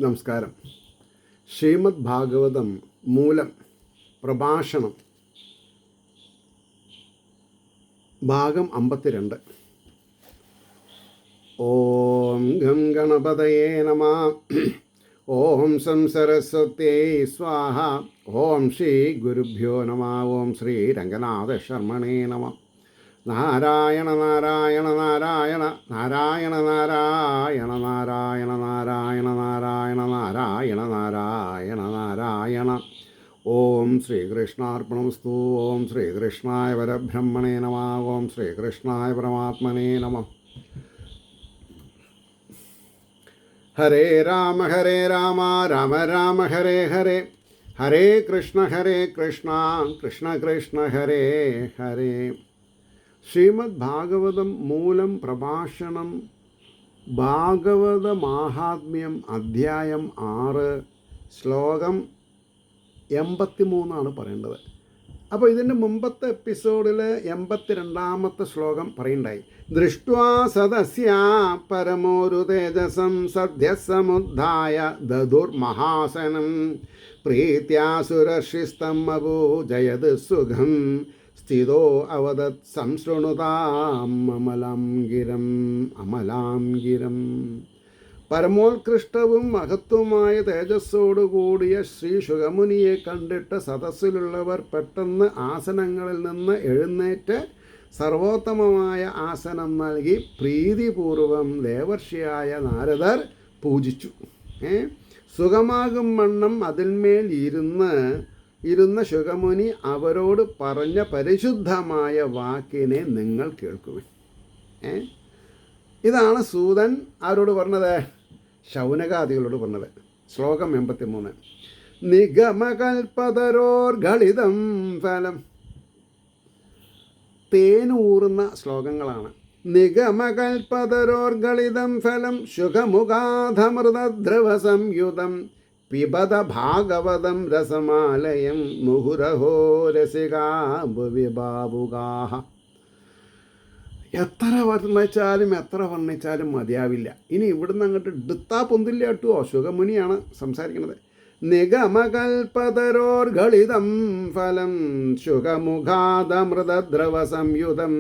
നമസ്കാരം. ശ്രീമദ് ഭാഗവതം മൂലം പ്രഭാഷണം ഭാഗം 52. ഓം ഗം ഗണപതയേ നമഃ. ഓം സം സരസ്വത്യൈ സ്വാഹ. ഓം ശ്രീ ഗുരുഭ്യോ നമഃ. ഓം ശ്രീ രംഗനാഥ ശർമ്മണേ നമഃ. നാരായണ നാരായണ നാരായണ നാരായണ നാരായണ നാരായണ നാരായണ നാരായണ നാരായണ നാരായണ നാരായണ. ഓം ശ്രീകൃഷ്ണാർപ്പണമസ്തു. ഓം ശ്രീകൃഷ്ണായ പരബ്രഹ്മണേ നമഃ. ഓം ശ്രീകൃഷ്ണായ പരമാത്മനേ നമഃ. ഹരേ രാമ രാമ രാമ ഹരേ ഹരേ. ഹരേ കൃഷ്ണ കൃഷ്ണ കൃഷ്ണ ഹരേ ഹരേ. ശ്രീമദ് ഭാഗവതം മൂലം പ്രഭാഷണം ഭാഗവത മാഹാത്മ്യം അധ്യായം 6 ശ്ലോകം 83 പറയേണ്ടത്. അപ്പോൾ ഇതിൻ്റെ മുമ്പത്തെ എപ്പിസോഡിൽ 82ാമത്തെ ശ്ലോകം പറയുണ്ടായി. ദൃഷ്ട്വാ സദസ്യ പരമോരു തേജസം സദ്യസമുദ്ധായ ദദുർമഹാസനം പ്രീത്യാസുരർഷിസ്തം അഭൂജയത് സുഖം സ്ഥിതോ അവദത് സംശൃണുതാം അമലാം ഗിരം. പരമോത്കൃഷ്ടവും മഹത്വമായ തേജസ്സോടുകൂടിയ ശ്രീ ശുഗമുനിയെ കണ്ടിട്ട് സദസ്സിലുള്ളവർ പെട്ടെന്ന് ആസനങ്ങളിൽ നിന്ന് എഴുന്നേറ്റ് സർവോത്തമമായ ആസനം നൽകി പ്രീതിപൂർവം ദേവർഷിയായ നാരദർ പൂജിച്ചു. സുഖമാകും വണ്ണം അതിന്മേൽ ഇരുന്ന ശുഗമുനി അവരോട് പറഞ്ഞ പരിശുദ്ധമായ വാക്കിനെ നിങ്ങൾ കേൾക്കുവിൻ. ഇതാണ് സൂതൻ ആരോട് പറഞ്ഞത്? ശൗനകാദികളോട് പറഞ്ഞത്. ശ്ലോകം 83. നിഗമകൽപതരോർഗളിതം ഫലം. തേനൂറുന്ന ശ്ലോകങ്ങളാണ്. നിഗമകൽപതരോർഗളിതം ഫലം ശുഖമുഖാധമൃതദ്രവ സംയുതം പിബത ഭാഗവതം രസമാലയം മുഹുരഹോ രസികാ ഭുവി ബാബുകാഹ. എത്ര വർണ്ണിച്ചാലും മതിയാവില്ല. ഇനി ഇവിടുന്ന് അങ്ങോട്ട് എടുത്താ പൊന്തില്ല കേട്ടോ. ശുഗമുനിയാണ് സംസാരിക്കുന്നത്. നിഗമകൽപതരോർഗളിതം ഫലം ശുഖമുഖാദമൃതദ്രവ സംയുതം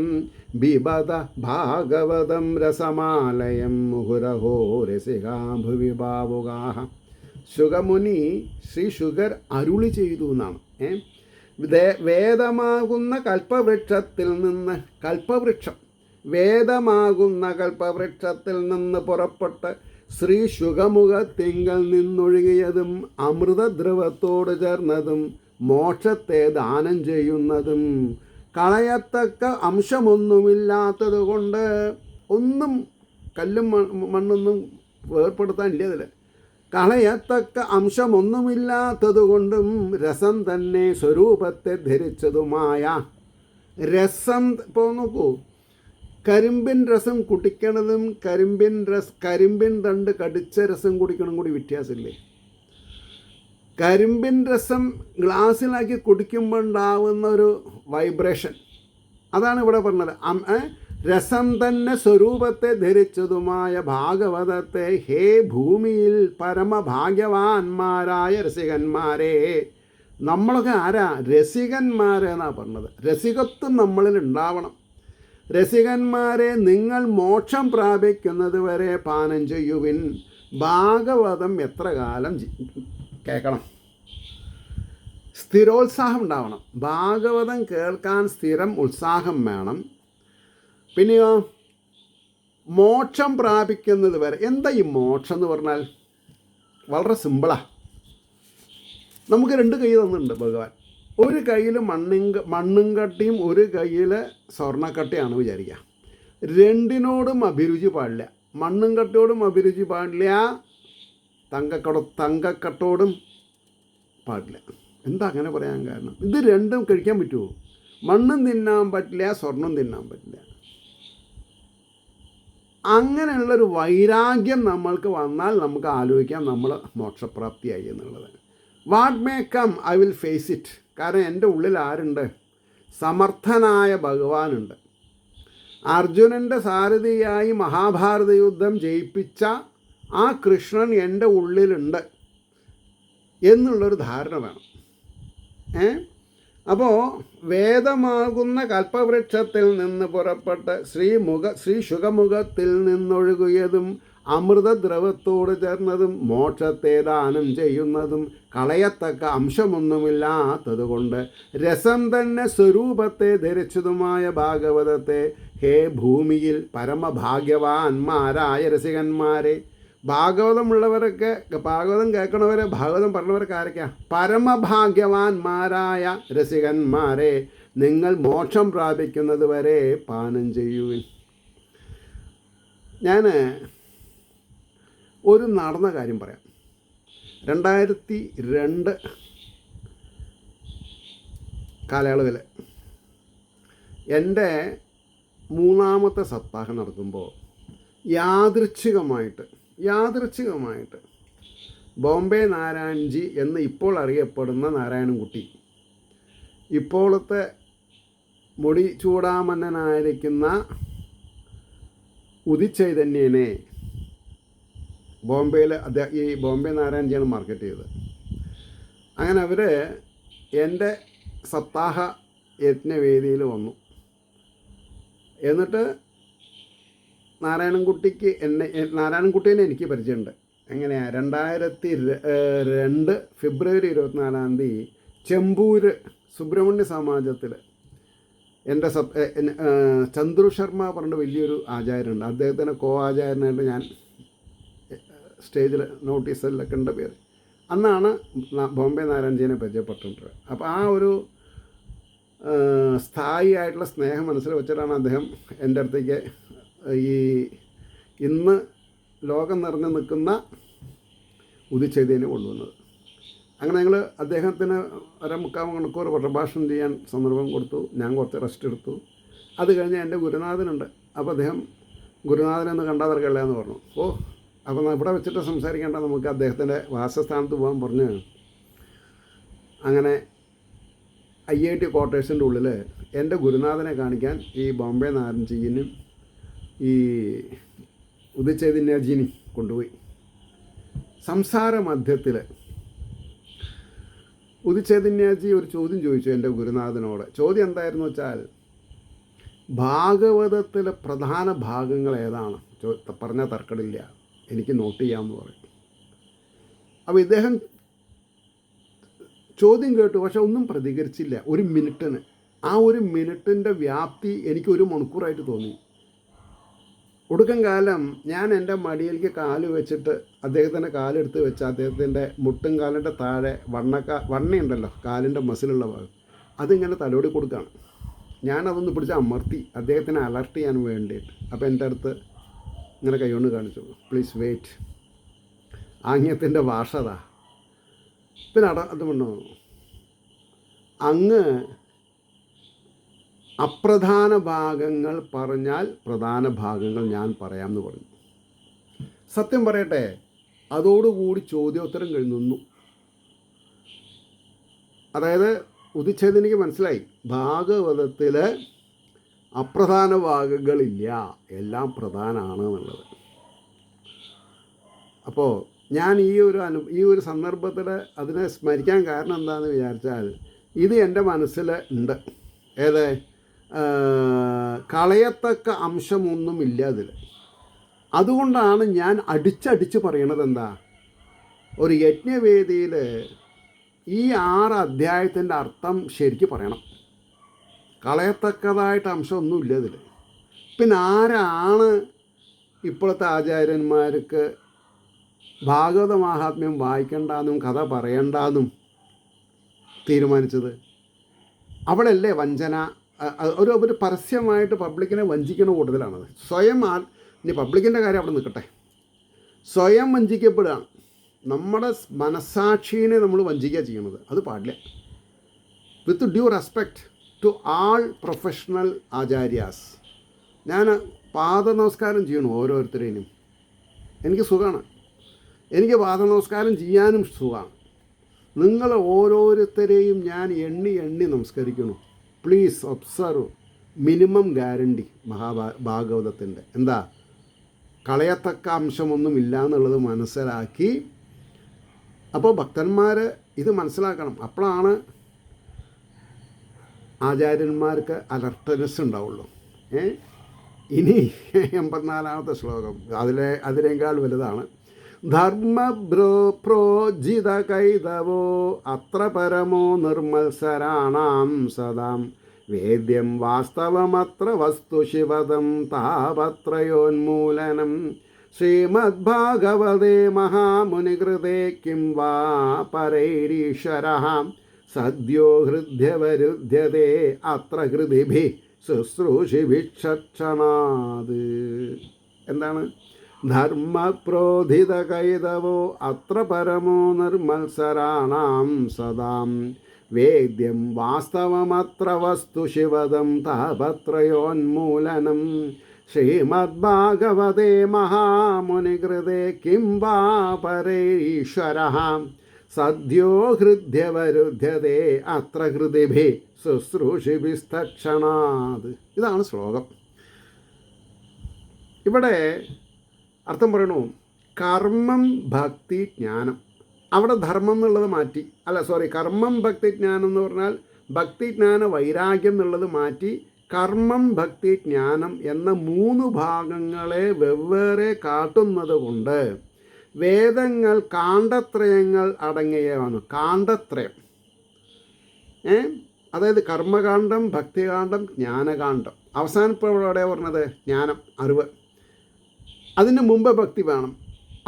ബിബത ഭാഗവതം രസമാലയം മുഹുരഹോ രസികാ ഭുവി ബാബുകാഹ. ശുഗമുനി ശ്രീ ശുഗർ അരുളി ചെയ്തു എന്നാണ്. വേദമാകുന്ന കൽപ്പവൃക്ഷത്തിൽ നിന്ന് വേദമാകുന്ന കൽപ്പവൃക്ഷത്തിൽ നിന്ന് പുറപ്പെട്ട് ശ്രീ ശുഗമുഖത്തിങ്കൽ നിന്നൊഴുകിയതും അമൃതദ്രവത്തോട് ചേർന്നതും മോക്ഷത്തെ ദാനം ചെയ്യുന്നതും കളയത്തക്ക അംശമൊന്നുമില്ലാത്തത് കൊണ്ട് ഒന്നും കല്ലും മണ്ണൊന്നും വേർപ്പെടുത്താനില്ല അതിൽ. കളയത്തക്ക അംശമൊന്നുമില്ലാത്തതുകൊണ്ടും രസം തന്നെ സ്വരൂപത്തെ ധരിച്ചതുമായ രസം. ഇപ്പോൾ നോക്കൂ, കരിമ്പിൻ രസം കുടിക്കണതും കരിമ്പിൻ തണ്ട് കടിച്ച രസം കുടിക്കണം കൂടി വ്യത്യാസമില്ലേ? കരിമ്പിൻ രസം ഗ്ലാസ്സിലാക്കി കുടിക്കുമ്പോൾ ഉണ്ടാവുന്ന ഒരു വൈബ്രേഷൻ, അതാണ് ഇവിടെ പറഞ്ഞത്. രസം തന്നെ സ്വരൂപത്തെ ധരിച്ചതുമായ ഭാഗവതത്തെ ഹേ ഭൂമിയിൽ പരമഭാഗ്യവാന്മാരായ രസികന്മാരെ. നമ്മളൊക്കെ ആരാ? രസികന്മാരെന്നാണ് പറഞ്ഞത്. രസികത്വം നമ്മളിൽ ഉണ്ടാവണം. രസികന്മാരെ, നിങ്ങൾ മോക്ഷം പ്രാപിക്കുന്നത് വരെ പാനം ചെയ്യുവിൻ. ഭാഗവതം എത്ര കാലം കേൾക്കണം? സ്ഥിരോത്സാഹം ഉണ്ടാവണം. ഭാഗവതം കേൾക്കാൻ സ്ഥിരം ഉത്സാഹം വേണം. പിന്നെയോ മോക്ഷം പ്രാപിക്കുന്നത് വരെ. എന്താ ഈ മോക്ഷം എന്ന് പറഞ്ഞാൽ? വളരെ നമുക്ക് 2 കൈ തന്നിട്ടുണ്ട് ഭഗവാൻ. ഒരു കയ്യിൽ മണ്ണും കട്ടിയും ഒരു കയ്യിൽ സ്വർണ്ണക്കട്ടയാണ് വിചാരിക്കുക. രണ്ടിനോടും അഭിരുചി പാടില്ല. മണ്ണും കട്ടയോടും അഭിരുചി പാടില്ല, തങ്കക്കട്ടോടും പാടില്ല. എന്താ അങ്ങനെ പറയാൻ കാരണം? ഇത് രണ്ടും കഴിക്കാൻ പറ്റുമോ? മണ്ണും തിന്നാൻ പറ്റില്ല, സ്വർണം തിന്നാൻ പറ്റില്ല. അങ്ങനെയുള്ളൊരു വൈരാഗ്യം നമ്മൾക്ക് വന്നാൽ നമുക്ക് ആലോചിക്കാം നമ്മൾ മോക്ഷപ്രാപ്തിയായി എന്നുള്ളത്. What may come I will face it. കാരണം എൻ്റെ ഉള്ളിൽ ആരുണ്ട്? സമർത്ഥനായ ഭഗവാനുണ്ട്. അർജുനൻ്റെ സാരഥിയായി മഹാഭാരത യുദ്ധം ജയിപ്പിച്ച ആ കൃഷ്ണൻ എൻ്റെ ഉള്ളിലുണ്ട് എന്നുള്ളൊരു ധാരണ വേണം. അപ്പോൾ വേദമാകുന്ന കൽപ്പവൃക്ഷത്തിൽ നിന്ന് പുറപ്പെട്ട് ശ്രീ ശുഖമുഖത്തിൽ നിന്നൊഴുകിയതും അമൃതദ്രവത്തോട് ചേർന്നതും മോക്ഷത്തെ ദാനം ചെയ്യുന്നതും കളയത്തക്ക അംശമൊന്നുമില്ലാത്തതുകൊണ്ട് രസം തന്നെ സ്വരൂപത്തെ ധരിച്ചതുമായ ഭാഗവതത്തെ ഹേ ഭൂമിയിൽ പരമഭാഗ്യവാന്മാരായ രസികന്മാരെ. ഭാഗവതമുള്ളവരൊക്കെ, ഭാഗവതം കേൾക്കണവരെ, ഭാഗവതം പറഞ്ഞവരൊക്കെ ആരൊക്കെയാ? പരമഭാഗ്യവാന്മാരായ രസികന്മാരെ, നിങ്ങൾ മോക്ഷം പ്രാപിക്കുന്നത് വരെ പാനം ചെയ്യുവിൻ. ഞാൻ ഒരു നടന്ന കാര്യം പറയാം. 2002 കാലയളവിൽ എൻ്റെ 3ാമത്തെ സപ്താഹം നടക്കുമ്പോൾ യാദൃച്ഛികമായിട്ട് ബോംബെ നാരായൺജി എന്ന് ഇപ്പോൾ അറിയപ്പെടുന്ന നാരായണൻകുട്ടി, ഇപ്പോഴത്തെ മുടി ചൂടാമന്നനായിരിക്കുന്ന ഉദിത് ചൈതന്യനെ ബോംബെയിൽ ഈ ബോംബെ നാരായൺജിയാണ് മാർക്കറ്റ് ചെയ്തത്. അങ്ങനെ അവർ എൻ്റെ സപ്താഹ യജ്ഞവേദിയിൽ വന്നു. എന്നിട്ട് നാരായണൻകുട്ടീനെ എനിക്ക് പരിചയമുണ്ട്. എങ്ങനെയാണ്? 2002 ഫെബ്രുവരി 24 ചെമ്പൂര് സുബ്രഹ്മണ്യ സമാജത്തിൽ എൻ്റെ ചന്ദ്രു ശർമ്മ പറഞ്ഞ വലിയൊരു ആചാര്യനുണ്ട്. അദ്ദേഹത്തിന് ആചാര്യനായിട്ട് ഞാൻ സ്റ്റേജിൽ നോട്ടീസിലൊക്കെ ഉണ്ട് പേര്. അന്നാണ് ബോംബെ നാരായൺജിനെ പരിചയപ്പെട്ടിട്ടുള്ളത്. അപ്പോൾ ആ ഒരു സ്ഥായി ആയിട്ടുള്ള സ്നേഹം മനസ്സിൽ വെച്ചിട്ടാണ് അദ്ദേഹം എൻ്റെ അടുത്തേക്ക് ഈ ഇന്ന് ലോകം നിറഞ്ഞു നിൽക്കുന്ന ഉദിത് ചൈതന്യനെ കൊണ്ടുവന്നത്. അങ്ങനെ ഞങ്ങൾ അദ്ദേഹത്തിന് 1.25 മണിക്കൂർ പ്രഭാഷണം ചെയ്യാൻ സന്ദർഭം കൊടുത്തു. ഞാൻ കുറച്ച് റെസ്റ്റ് എടുത്തു. അത് കഴിഞ്ഞ് എൻ്റെ ഗുരുനാഥനുണ്ട്. അപ്പോൾ അദ്ദേഹം ഗുരുനാഥനെന്ന് കണ്ടാൽ തിരക്കല്ല എന്ന് പറഞ്ഞു. അപ്പോൾ ഇവിടെ വെച്ചിട്ട് സംസാരിക്കേണ്ട, നമുക്ക് അദ്ദേഹത്തിൻ്റെ വാസസ്ഥാനത്ത് പോകാൻ പറഞ്ഞ് അങ്ങനെ IIT ക്വാർട്ടേഴ്സിൻ്റെ ഉള്ളിൽ എൻ്റെ ഗുരുനാഥനെ കാണിക്കാൻ ഈ ബോംബെ നാരായൺജിനും ഈ ഉദിത് ചൈതന്യജിനും കൊണ്ടുപോയി. സംസാര മധ്യത്തിൽ ഉദിത് ചൈതന്യജി ഒരു ചോദ്യം ചോദിച്ചു എൻ്റെ ഗുരുനാഥനോട്. ചോദ്യം എന്തായിരുന്നു വെച്ചാൽ, ഭാഗവതത്തിലെ പ്രധാന ഭാഗങ്ങൾ ഏതാണ്? പറഞ്ഞാൽ തർക്കടില്ല, എനിക്ക് നോട്ട് ചെയ്യാമെന്ന് പറയും. അപ്പോൾ ഇദ്ദേഹം ചോദ്യം കേട്ടു, പക്ഷെ ഒന്നും പ്രതികരിച്ചില്ല. 1 മിനിറ്റിന്. ആ 1 മിനിറ്റിൻ്റെ വ്യാപ്തി എനിക്ക് 1 മണിക്കൂറായിട്ട് തോന്നി. ഒടുക്കം കാലം ഞാൻ എൻ്റെ മടിയിലേക്ക് കാല് വെച്ചിട്ട് അദ്ദേഹത്തിൻ്റെ കാലെടുത്ത് വെച്ച് അദ്ദേഹത്തിൻ്റെ മുട്ടും കാലിൻ്റെ താഴെ വണ്ണയുണ്ടല്ലോ, കാലിൻ്റെ മസിലുള്ള ഭാഗം, അതിങ്ങനെ തലോടി കൊടുക്കുകയാണ്. ഞാനതൊന്ന് പിടിച്ച് അമർത്തി അദ്ദേഹത്തിനെ അലർട്ട് ചെയ്യാൻ വേണ്ടിയിട്ട്. അപ്പോൾ എൻ്റെ അടുത്ത് ഇങ്ങനെ കൈകൊണ്ട് കാണിച്ചു, പ്ലീസ് വെയിറ്റ്. ആംഗ്യത്തിൻ്റെ ഭാഷ അതാ. പിന്നെ അത് പറഞ്ഞു, അങ്ങ് അപ്രധാന ഭാഗങ്ങൾ പറഞ്ഞാൽ പ്രധാന ഭാഗങ്ങൾ ഞാൻ പറയാമെന്ന് പറഞ്ഞു. സത്യം പറയട്ടെ, അതോടുകൂടി ചോദ്യോത്തരം കഴിഞ്ഞു. അതായത് ഉദിത് ചൈതന്യക്ക് മനസ്സിലായി, ഭാഗവതത്തിൽ അപ്രധാന ഭാഗങ്ങളില്ല, എല്ലാം പ്രധാനമാണ് എന്നുള്ളത്. അപ്പോൾ ഞാൻ ഈ ഒരു സന്ദർഭത്തിൽ അതിനെ സ്മരിക്കാൻ കാരണം എന്താണെന്ന് വിചാരിച്ചാൽ, ഇത് എൻ്റെ മനസ്സിൽ ഉണ്ട്. ഏത്? കളയത്തക്ക അംശമൊന്നുമില്ല അതിൽ. അതുകൊണ്ടാണ് ഞാൻ അടിച്ചടിച്ച് പറയണത്. എന്താ? ഒരു യജ്ഞവേദിയിൽ ഈ 6 അധ്യായത്തിൻ്റെ അർത്ഥം ശരിക്കും പറയണം. കളയത്തക്കതായിട്ട് അംശമൊന്നുമില്ല ഇതിൽ. പിന്നെ ആരാണ് ഇപ്പോഴത്തെ ആചാര്യന്മാർക്ക് ഭാഗവത മഹാത്മ്യം വായിക്കണ്ടെന്നും കഥ പറയണ്ടെന്നും തീരുമാനിച്ചത്? അവിടെയല്ലേ വഞ്ചന? ഒരു പരസ്യമായിട്ട് പബ്ലിക്കിനെ വഞ്ചിക്കുന്ന കൂടുതലാണത്. സ്വയം ഇനി പബ്ലിക്കിൻ്റെ കാര്യം അവിടെ നിൽക്കട്ടെ, സ്വയം വഞ്ചിക്കപ്പെടുകയാണ്. നമ്മുടെ മനസ്സാക്ഷിയെ നമ്മൾ വഞ്ചിക്കുക ചെയ്യണത്. അത് പാടില്ല. With due respect to all professional ആചാര്യാസ്. ഞാൻ പാദ നമസ്കാരം ചെയ്യണം ഓരോരുത്തരേനും. എനിക്ക് സുഖമാണ്. എനിക്ക് പാദ നമസ്കാരം ചെയ്യാനും സുഖമാണ്. നിങ്ങൾ ഓരോരുത്തരെയും ഞാൻ എണ്ണി നമസ്കരിക്കണം. പ്ലീസ് ഒബ്സർവ് മിനിമം ഗ്യാരണ്ടി ഭാഗവതത്തിൻ്റെ. എന്താ? കളയത്തക്ക അംശമൊന്നുമില്ല എന്നുള്ളത് മനസ്സിലാക്കി. അപ്പോൾ ഭക്തന്മാർ ഇത് മനസ്സിലാക്കണം. അപ്പോഴാണ് ആചാര്യന്മാർക്ക് അലർട്ട്നെസ് ഉണ്ടാവുള്ളൂ. ഇനി 84-ാമത്തെ ശ്ലോകം അതിനേക്കാൾ വലുതാണ്. ധർമ്മപ്രോജിത കൈതവോ അത്ര പരമോ നിർമ്മത്സരാണാം സദാം വേദ്യം വാസ്തവമത്ര വസ്തു ശിവദം താപത്രയോന്മൂലനം ശ്രീമദ്ഭാഗവതേ മഹാമുനികൃതേ കിം വാ പരൈരീശ്വരഃ സദ്യോ ഹൃദ്യവരുദ്ധ്യതേ അത്ര ഹൃദിഭിः ശുശ്രൂഷിഭിക്ഷണാത്. എന്താണ്? ധർമ്മപ്രോധിത കൈതവോ അത്ര പരമോ നിർമ്മത്സരാണാം സദാം വേദ്യം വാസ്തവമത്ര വസ്തു ശിവദം താപത്രയോന്മൂലനം ശ്രീമദ്ഭാഗവതേ മഹാമുനികൃതേ കിം വാ പരൈരീശ്വരഃ സദ്യോ ഹൃദ്യവരുദ്ധ്യതേ അത്ര ഹൃദിഭിः ശുശ്രൂഷിഭിസ്തക്ഷണാത്. ഇതാണ് ശ്ലോകം. ഇവിടെ അർത്ഥം പറയണു, കർമ്മം ഭക്തി ജ്ഞാനം. അവിടെ ധർമ്മം എന്നുള്ളത് മാറ്റി, കർമ്മം ഭക്തി ജ്ഞാനം എന്ന് പറഞ്ഞാൽ ഭക്തി ജ്ഞാന വൈരാഗ്യം എന്നുള്ളത് മാറ്റി കർമ്മം ഭക്തി ജ്ഞാനം എന്ന 3 ഭാഗങ്ങളെ വെവ്വേറെ കാട്ടുന്നത് കൊണ്ട് വേദങ്ങൾ കാണ്ഡത്രയങ്ങൾ അടങ്ങിയതാണ്. കാണ്ഡത്രയം, അതായത് കർമ്മകാന്ഡം, ഭക്തികാന്ഡം, ജ്ഞാനകാന്ഡം. അവസാനപ്പോൾ എവിടെയാണ് പറഞ്ഞത്? ജ്ഞാനം, അറിവ്. അതിന് മുമ്പ് ഭക്തി വേണം,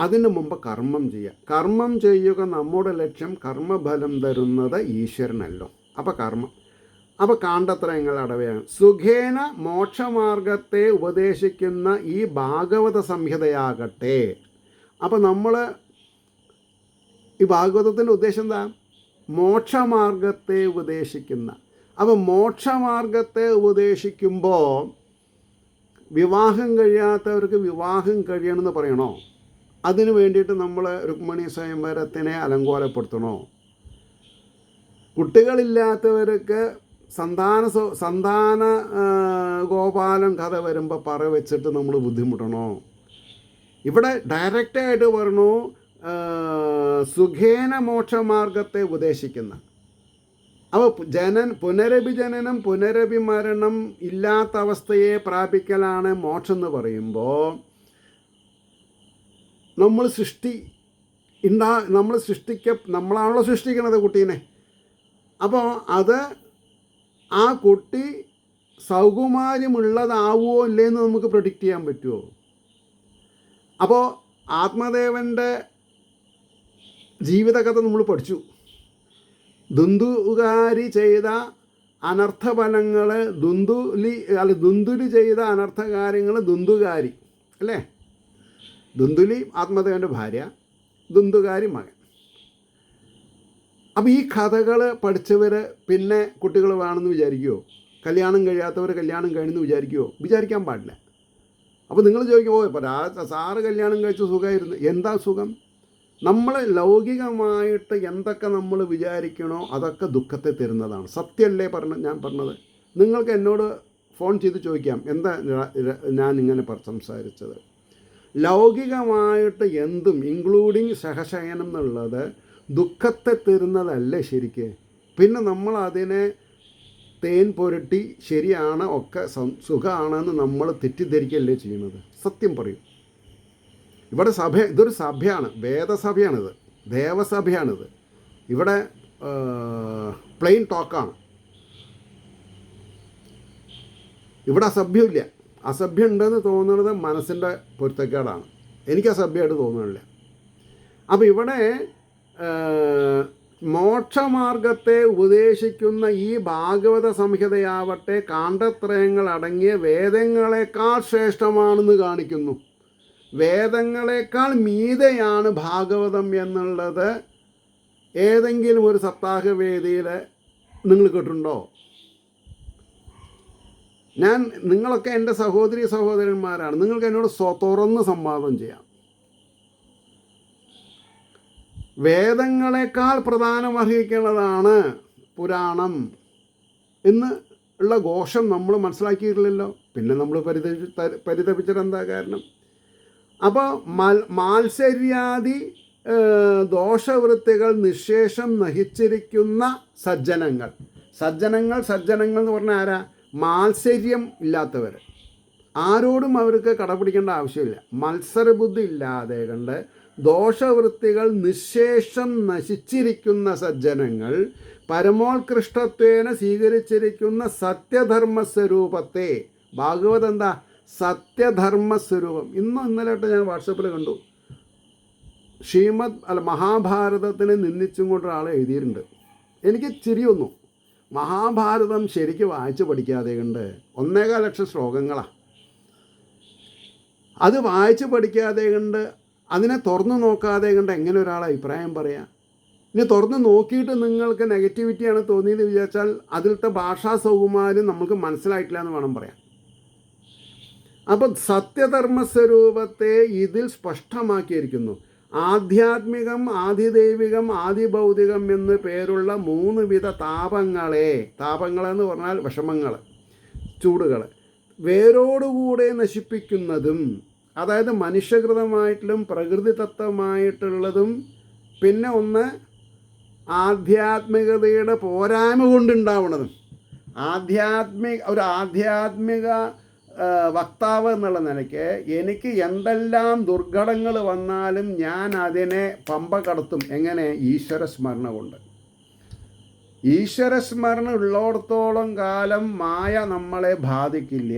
അതിന് മുമ്പ് കർമ്മം ചെയ്യുക. കർമ്മം ചെയ്യുക നമ്മുടെ ലക്ഷ്യം. കർമ്മഫലം തരുന്നത് ഈശ്വരനല്ലോ. അപ്പോൾ കർമ്മം. അപ്പോൾ കാണ്ഡത്രയങ്ങൾ അടവയാണ്. സുഖേന മോക്ഷമാർഗത്തെ ഉപദേശിക്കുന്ന ഈ ഭാഗവത സംഹിതയാകട്ടെ. അപ്പോൾ നമ്മൾ ഈ ഭാഗവതത്തിൻ്റെ ഉദ്ദേശം എന്താ? മോക്ഷമാർഗത്തെ ഉപദേശിക്കുന്ന. അപ്പോൾ മോക്ഷമാർഗത്തെ ഉപദേശിക്കുമ്പോൾ വിവാഹം കഴിയാത്തവർക്ക് വിവാഹം കഴിയണമെന്ന് പറയണോ? അതിനു വേണ്ടിയിട്ട് നമ്മൾ രുക്മിണി സ്വയംവരത്തിനെ അലങ്കോലപ്പെടുത്തണോ? കുട്ടികളില്ലാത്തവർക്ക് സന്താന ഗോപാലൻ കഥ വരുമ്പോൾ വെച്ചിട്ട് നമ്മൾ ബുദ്ധിമുട്ടണോ? ഇവിടെ ഡയറക്റ്റായിട്ട് പറഞ്ഞു, സുഖേന മോക്ഷമാർഗത്തെ ഉപദേശിക്കുന്ന. അപ്പോൾ പുനരഭിജനനം പുനരഭിമരണം ഇല്ലാത്ത അവസ്ഥയെ പ്രാപിക്കലാണ് മോക്ഷം എന്ന് പറയുമ്പോൾ നമ്മളാണല്ലോ സൃഷ്ടിക്കണത് കുട്ടീനെ. അപ്പോൾ അത് ആ കുട്ടി സൗകുമാര്യമുള്ളതാവുമോ ഇല്ലേന്ന് നമുക്ക് പ്രഡിക്റ്റ് ചെയ്യാൻ പറ്റുമോ? അപ്പോൾ ആത്മദേവൻ്റെ ജീവിതകഥ നമ്മൾ പഠിച്ചു. ദുന്ദുകാരി ചെയ്ത അനർത്ഥഫലങ്ങൾ, ദുന്ദുലി ചെയ്ത അനർത്ഥകാര്യങ്ങൾ ദുന്ദുകാരി അല്ലേ? ദുന്ദുലി ആത്മദേവൻ്റെ ഭാര്യ, ദുന്ദുകാരി മകൻ. അപ്പോൾ ഈ കഥകൾ പഠിച്ചവർ പിന്നെ കുട്ടികൾ വേണമെന്ന് വിചാരിക്കുമോ? കല്യാണം കഴിയാത്തവർ കല്യാണം കഴിയുമെന്ന് വിചാരിക്കുമോ? വിചാരിക്കാൻ പാടില്ല. അപ്പോൾ നിങ്ങൾ ചോദിക്കുമോ, ഇപ്പോൾ സാറ് കല്യാണം കഴിച്ച സുഖമായിരുന്നു. എന്താ സുഖം? നമ്മൾ ലൗകികമായിട്ട് എന്തൊക്കെ നമ്മൾ വിചാരിക്കണോ അതൊക്കെ ദുഃഖത്തെ തരുന്നതാണ്. സത്യമല്ലേ ഞാൻ പറഞ്ഞത്? നിങ്ങൾക്ക് എന്നോട് ഫോൺ ചെയ്ത് ചോദിക്കാം, എന്താ ഞാൻ ഇങ്ങനെ സംസാരിച്ചത്? ലൗകികമായിട്ട് എന്തും ഇൻക്ലൂഡിങ് സഹശയനം എന്നുള്ളത് ദുഃഖത്തെ തരുന്നതല്ലേ ശരിക്ക്? പിന്നെ നമ്മൾ അതിനെ തേൻ പുരട്ടി ശരിയാണ്, ഒക്കെ സുഖമാണെന്ന് നമ്മൾ തെറ്റിദ്ധരിക്കുകയല്ലേ ചെയ്യുന്നത്? സത്യം പറയും. ഇവിടെ ഇതൊരു സഭയാണ്, വേദസഭയാണിത്, ദേവസഭയാണിത്. ഇവിടെ പ്ലെയിൻ ടോക്കാണ്. ഇവിടെ അസഭ്യമില്ല. അസഭ്യം ഉണ്ടെന്ന് തോന്നുന്നത് മനസ്സിൻ്റെ പൊരുത്തക്കേടാണ്. എനിക്ക് അസഭ്യമായിട്ട് തോന്നുന്നില്ല. അപ്പോൾ ഇവിടെ മോക്ഷമാർഗത്തെ ഉപദേശിക്കുന്ന ഈ ഭാഗവത സംഹിതയാവട്ടെ കാണ്ഡത്രയങ്ങൾ അടങ്ങിയ വേദങ്ങളെക്കാൾ ശ്രേഷ്ഠമാണെന്ന് കാണിക്കുന്നു. വേദങ്ങളെക്കാൾ മീതെയാണ് ഭാഗവതം എന്നുള്ളത് ഏതെങ്കിലും ഒരു സപ്താഹവേദിയിൽ നിങ്ങൾ കേട്ടിട്ടുണ്ടോ? നിങ്ങളൊക്കെ എൻ്റെ സഹോദരന്മാരാണ്. നിങ്ങൾക്ക് എന്നോട് തുറന്ന് സംവാദം ചെയ്യാം. വേദങ്ങളെക്കാൾ പ്രധാനമർഹിക്കുന്നതാണ് പുരാണം എന്ന് ഉള്ള ഘോഷം നമ്മൾ മനസ്സിലാക്കിയിട്ടില്ലല്ലോ. പിന്നെ നമ്മൾ പരിതപിച്ചിട്ട് എന്താ കാരണം? അപ്പോൾ മാത്സര്യാദി ദോഷവൃത്തികൾ നിശേഷം നഹിച്ചിരിക്കുന്ന സജ്ജനങ്ങൾ എന്ന് പറഞ്ഞാൽ ആരാ? മാത്സര്യം ഇല്ലാത്തവർ. ആരോടും അവർക്ക് കടപിടിക്കേണ്ട ആവശ്യമില്ല. മത്സരബുദ്ധി ഇല്ലാതെ കണ്ട് ദോഷവൃത്തികൾ നിശേഷം നശിച്ചിരിക്കുന്ന സജ്ജനങ്ങൾ പരമോത്കൃഷ്ടത്വേന സ്വീകരിച്ചിരിക്കുന്ന സത്യധർമ്മസ്വരൂപത്തെ. ഭാഗവത് എന്താ? സത്യധർമ്മസ്വരൂപം. ഇന്നലെയായിട്ട് ഞാൻ വാട്സപ്പിൽ കണ്ടു, മഹാഭാരതത്തിനെ നിന്ദിച്ചും കൊണ്ട് ഒരാൾ എഴുതിയിട്ടുണ്ട്. എനിക്ക് ചിരി വന്നു. മഹാഭാരതം ശരിക്കും വായിച്ച് പഠിക്കാതെ കണ്ട് 1.25 ലക്ഷം ശ്ലോകങ്ങളാണ്. അത് വായിച്ച് പഠിക്കാതെ കണ്ട് അതിനെ തുറന്നു നോക്കാതെ കണ്ട് എങ്ങനെ ഒരാൾ അഭിപ്രായം പറയാം? ഇനി തുറന്ന് നോക്കിയിട്ട് നിങ്ങൾക്ക് നെഗറ്റിവിറ്റിയാണ് തോന്നിയെന്ന് വിചാരിച്ചാൽ അതിലത്തെ ഭാഷാ സൗകുമാര്യം നമുക്ക് മനസ്സിലായിട്ടില്ല എന്ന് വേണം പറയാൻ. അപ്പം സത്യധർമ്മസ്വരൂപത്തെ ഇതിൽ സ്പഷ്ടമാക്കിയിരിക്കുന്നു. ആധ്യാത്മികം, ആധിദൈവികം, ആദിഭൗതികം എന്ന് പേരുള്ള 3 വിധ താപങ്ങളെന്ന് പറഞ്ഞാൽ വിഷമങ്ങൾ, ചൂടുകൾ വേരോടുകൂടെ നശിപ്പിക്കുന്നതും, അതായത് മനുഷ്യകൃതമായിട്ടുള്ളതും പ്രകൃതിദത്തമായിട്ടുള്ളതും, പിന്നെ ഒന്ന് ആധ്യാത്മികതയുടെ പോരായ്മ കൊണ്ടുണ്ടാവുന്നതും. ആധ്യാത്മിക വക്താവ് എന്നുള്ള നിലയ്ക്ക് എനിക്ക് എന്തെല്ലാം ദുർഘടങ്ങൾ വന്നാലും ഞാൻ അതിനെ പമ്പ കടത്തും. എങ്ങനെ? ഈശ്വരസ്മരണ കൊണ്ട്. ഈശ്വരസ്മരണ ഉള്ളിടത്തോളം കാലം മായ നമ്മളെ ബാധിക്കില്ല,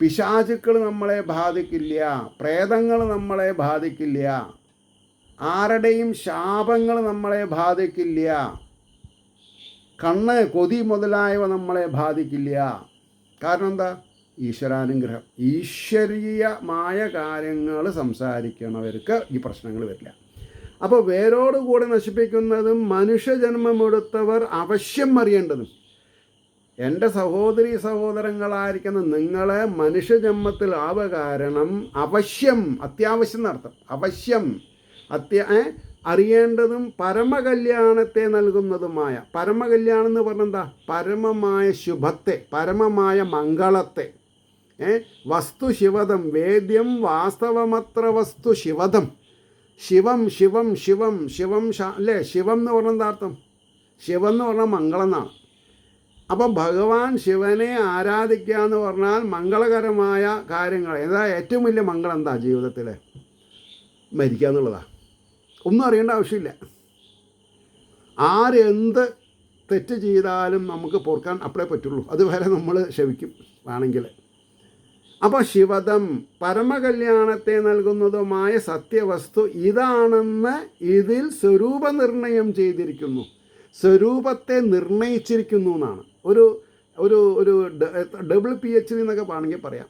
പിശാചുക്കൾ നമ്മളെ ബാധിക്കില്ല, പ്രേതങ്ങൾ നമ്മളെ ബാധിക്കില്ല, ആരുടെയും ശാപങ്ങൾ നമ്മളെ ബാധിക്കില്ല, കണ്ണ്, കൊതി മുതലായവ നമ്മളെ ബാധിക്കില്ല. കാരണം എന്താ? ഈശ്വരാനുഗ്രഹം. ഈശ്വരീയമായ കാര്യങ്ങൾ സംസാരിക്കണവർക്ക് ഈ പ്രശ്നങ്ങൾ വരില്ല. അപ്പോൾ വേരോടുകൂടെ നശിപ്പിക്കുന്നതും മനുഷ്യജന്മമെടുത്തവർ അവശ്യം അറിയേണ്ടതും. എൻ്റെ സഹോദരീ സഹോദരങ്ങളായിരിക്കുന്ന നിങ്ങളെ മനുഷ്യജന്മത്തിൽ ആവ കാരണം അത്യാവശ്യം എന്നർത്ഥം. അറിയേണ്ടതും പരമകല്യാണത്തെ നൽകുന്നതുമായ. പരമകല്യാണം എന്ന് പറഞ്ഞാൽ എന്താ? പരമമായ ശുഭത്തെ, പരമമായ മംഗളത്തെ. വസ്തു ശിവദം വേദ്യം വാസ്തവമത്ര വസ്തു ശിവദം. ശിവം അല്ലേ? ശിവം എന്ന് പറഞ്ഞാൽ എന്താ അർത്ഥം? ശിവം എന്ന് പറഞ്ഞാൽ മംഗളം എന്നാണ്. അപ്പം ഭഗവാൻ ശിവനെ ആരാധിക്കുക എന്ന് പറഞ്ഞാൽ മംഗളകരമായ കാര്യങ്ങൾ. എന്താ ഏറ്റവും വലിയ മംഗളം? എന്താ ജീവിതത്തിൽ? മരിക്കുക എന്നുള്ളതാണ്. ഒന്നും അറിയേണ്ട ആവശ്യമില്ല. ആരെന്ത് തെറ്റ് ചെയ്താലും നമുക്ക് പൊറുക്കാൻ അപ്പോഴേ പറ്റുള്ളൂ. അതുവരെ നമ്മൾ ക്ഷമിക്കും വേണമെങ്കിൽ. അപ്പോൾ ശിവദം പരമകല്യാണത്തെ നൽകുന്നതുമായ സത്യവസ്തു ഇതാണെന്ന് ഇതിൽ സ്വരൂപനിർണയം ചെയ്തിരിക്കുന്നു. സ്വരൂപത്തെ നിർണയിച്ചിരിക്കുന്നു എന്നാണ്. ഒരു PhD എന്നൊക്കെ വേണമെങ്കിൽ പറയാം.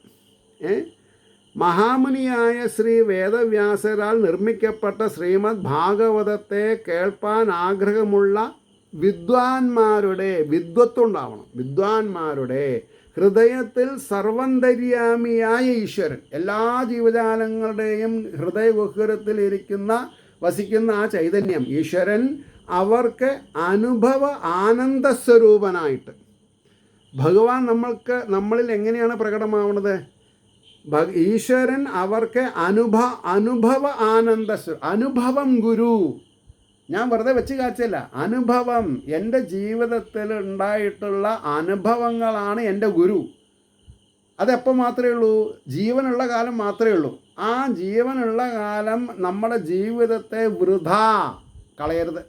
മഹാമുനിയായ ശ്രീ വേദവ്യാസരാൽ നിർമ്മിക്കപ്പെട്ട ശ്രീമദ് ഭാഗവതത്തെ കേൾപ്പാൻ ആഗ്രഹമുള്ള വിദ്വാൻമാരുടെ ഹൃദയത്തിൽ സർവന്തര്യാമിയായ ഈശ്വരൻ, എല്ലാ ജീവജാലങ്ങളുടെയും ഹൃദയഗുഹ്വരത്തിൽ വസിക്കുന്ന ആ ചൈതന്യം ഈശ്വരൻ അവർക്ക് അനുഭവ ആനന്ദസ്വരൂപനായിട്ട്. ഭഗവാൻ നമ്മളിൽ എങ്ങനെയാണ് പ്രകടമാവുന്നത്? ഈശ്വരൻ അവർക്ക് അനുഭവ അനുഭവം ഗുരു. ഞാൻ വെറുതെ വെച്ച് കാച്ചല്ല, അനുഭവം. എൻ്റെ ജീവിതത്തിൽ ഉണ്ടായിട്ടുള്ള അനുഭവങ്ങളാണ് എൻ്റെ ഗുരു. അതെപ്പോൾ മാത്രമേ ഉള്ളൂ? ജീവനുള്ള കാലം മാത്രമേ ഉള്ളൂ. ആ ജീവനുള്ള കാലം നമ്മുടെ ജീവിതത്തെ വൃഥാ കളയരുത്.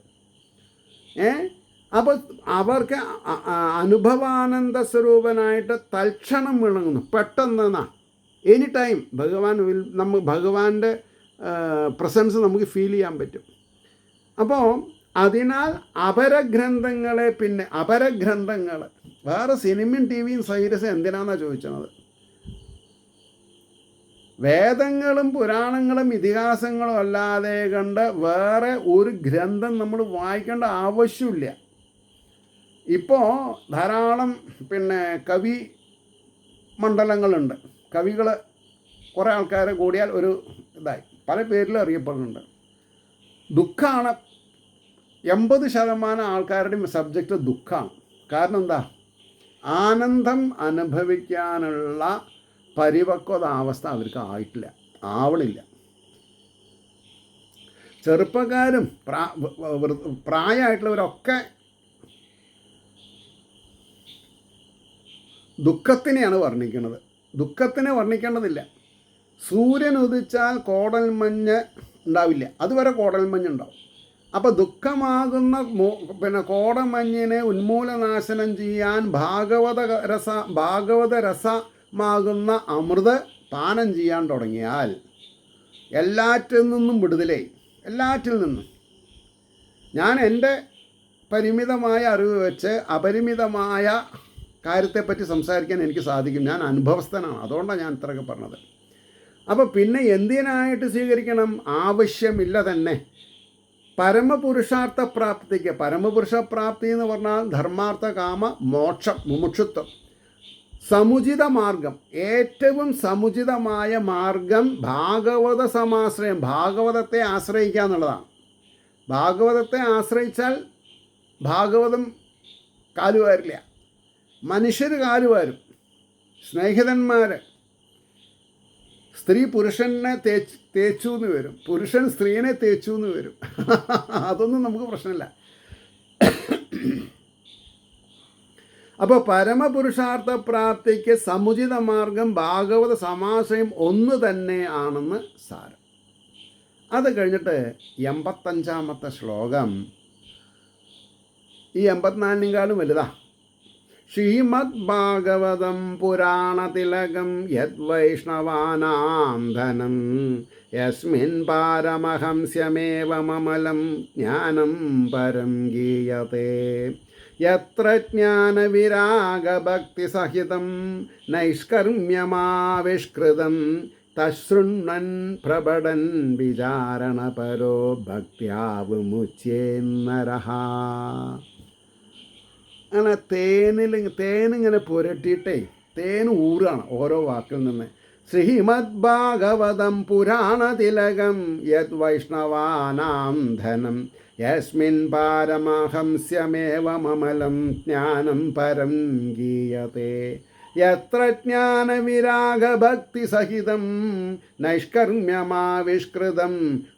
അപ്പോൾ അവർക്ക് അനുഭവാനന്ദ സ്വരൂപനായിട്ട് തൽക്ഷണം വിളങ്ങുന്നു, പെട്ടെന്ന് എനി ടൈം ഭഗവാന്റെ പ്രസൻസ് നമുക്ക് ഫീൽ ചെയ്യാൻ പറ്റും. അപ്പോൾ അതിനാൽ അപരഗ്രന്ഥങ്ങൾ വേറെ സിനിമയും ടിവിയും സീരീസും എന്തിനാണെന്നാണ് ചോദിച്ചത്? വേദങ്ങളും പുരാണങ്ങളും ഇതിഹാസങ്ങളും അല്ലാതെ കണ്ട് വേറെ ഒരു ഗ്രന്ഥം നമ്മൾ വായിക്കേണ്ട ആവശ്യമില്ല. ഇപ്പോൾ ധാരാളം കവി മണ്ഡലങ്ങളുണ്ട്. കവികൾ കുറേ ആൾക്കാർ കൂടിയാൽ ഒരു പല പേരിലും അറിയപ്പെടുന്നുണ്ട്. ദുഃഖമാണ് 80% ആൾക്കാരുടെയും സബ്ജക്റ്റ് ദുഃഖമാണ്. കാരണം എന്താ? ആനന്ദം അനുഭവിക്കാനുള്ള പരിപക്വത അവസ്ഥ അവർക്ക് ആയിട്ടില്ല. ആവണില്ല. ചെറുപ്പക്കാരും പ്രായമായിട്ടുള്ളവരൊക്കെ ദുഃഖത്തിനെയാണ് വർണ്ണിക്കുന്നത്. ദുഃഖത്തിനെ വർണ്ണിക്കേണ്ടതില്ല. സൂര്യൻ ഉദിച്ചാൽ കോടൽമഞ്ഞ് ഉണ്ടാവില്ല, അതുവരെ കോടൽമഞ്ഞ് ഉണ്ടാവും. അപ്പോൾ ദുഃഖമാകുന്ന കോടമഞ്ഞിനെ ഉന്മൂലനാശനം ചെയ്യാൻ ഭാഗവത രസമാകുന്ന അമൃത് പാനം ചെയ്യാൻ തുടങ്ങിയാൽ എല്ലാറ്റിൽ നിന്നും വിടുതലായി. എല്ലാറ്റിൽ നിന്നും. ഞാൻ എൻ്റെ പരിമിതമായ അറിവ് വെച്ച് അപരിമിതമായ കാര്യത്തെപ്പറ്റി സംസാരിക്കാൻ എനിക്ക് സാധിക്കും. ഞാൻ അനുഭവസ്ഥനാണ്, അതുകൊണ്ടാണ് ഞാൻ ഇത്രയൊക്കെ പറഞ്ഞത്. അപ്പോൾ പിന്നെ എന്തിനായിട്ട് സ്വീകരിക്കണം? ആവശ്യമില്ല തന്നെ. പരമപുരുഷാർത്ഥ പ്രാപ്തിക്ക്, പരമപുരുഷപ്രാപ്തി എന്ന് പറഞ്ഞാൽ ധർമാർത്ഥ കാമ മോക്ഷം, മുമുക്ഷുത്വം, സമുചിത മാർഗം, ഏറ്റവും സമുചിതമായ മാർഗം ഭാഗവത സമാശ്രയം, ഭാഗവതത്തെ ആശ്രയിക്കുക എന്നുള്ളതാണ്. ഭാഗവതത്തെ ആശ്രയിച്ചാൽ ഭാഗവതം കാലുവാരില്ല, മനുഷ്യർ കാലുവാരും. സ്നേഹിതന്മാർ, സ്ത്രീ പുരുഷനെ തേച്ചു എന്ന് വരും, പുരുഷൻ സ്ത്രീനെ തേച്ചു എന്ന് വരും. അതൊന്നും നമുക്ക് പ്രശ്നമില്ല. അപ്പോൾ പരമപുരുഷാർത്ഥ പ്രാപ്തിക്ക് സമുചിത മാർഗം ഭാഗവത സമാശ്രയം ഒന്ന് തന്നെ ആണെന്ന് സാരം. അത് കഴിഞ്ഞിട്ട് 85-ാമത്തെ ശ്ലോകം ഈ 84-നെക്കാളും വലുതാ. ശ്രീമദ് ഭാഗവതം പുരാണതിലകം യദ്വൈഷ്ണവാനാം ധനം യസ്മിൻ പാരമഹംസ്യമേവമമലം ജ്ഞാനം പരം ഗീയത്തെ യത്ര ജ്ഞാനവിരാഗഭക്തിസഹിതം നൈഷ്കർമ്മ്യമാവിഷ്കൃതം തശൃണ്വൻ പ്രബടൻ വിചാരണപരോ ഭക്ത്യാ വിമുച്യേന്നരഃ. അങ്ങനെ തേനിങ്ങനെ പുരട്ടിയിട്ടേ തേൻ ഊറാണ് ഓരോ വാക്കിൽ നിന്ന്. ശ്രീമദ് ഭാഗവതം പുരാണതിലകം യത് വൈഷ്ണവാനാം ധനം യസ്മിൻ പാരമഹംസ്യമേവമമലം ജ്ഞാനം പരം ഗീയത്തെ യത്ര ജ്ഞാനവിരാഗഭക്തിസഹിതം നൈഷ്കർമ്മ്യമാവിഷ്കൃതം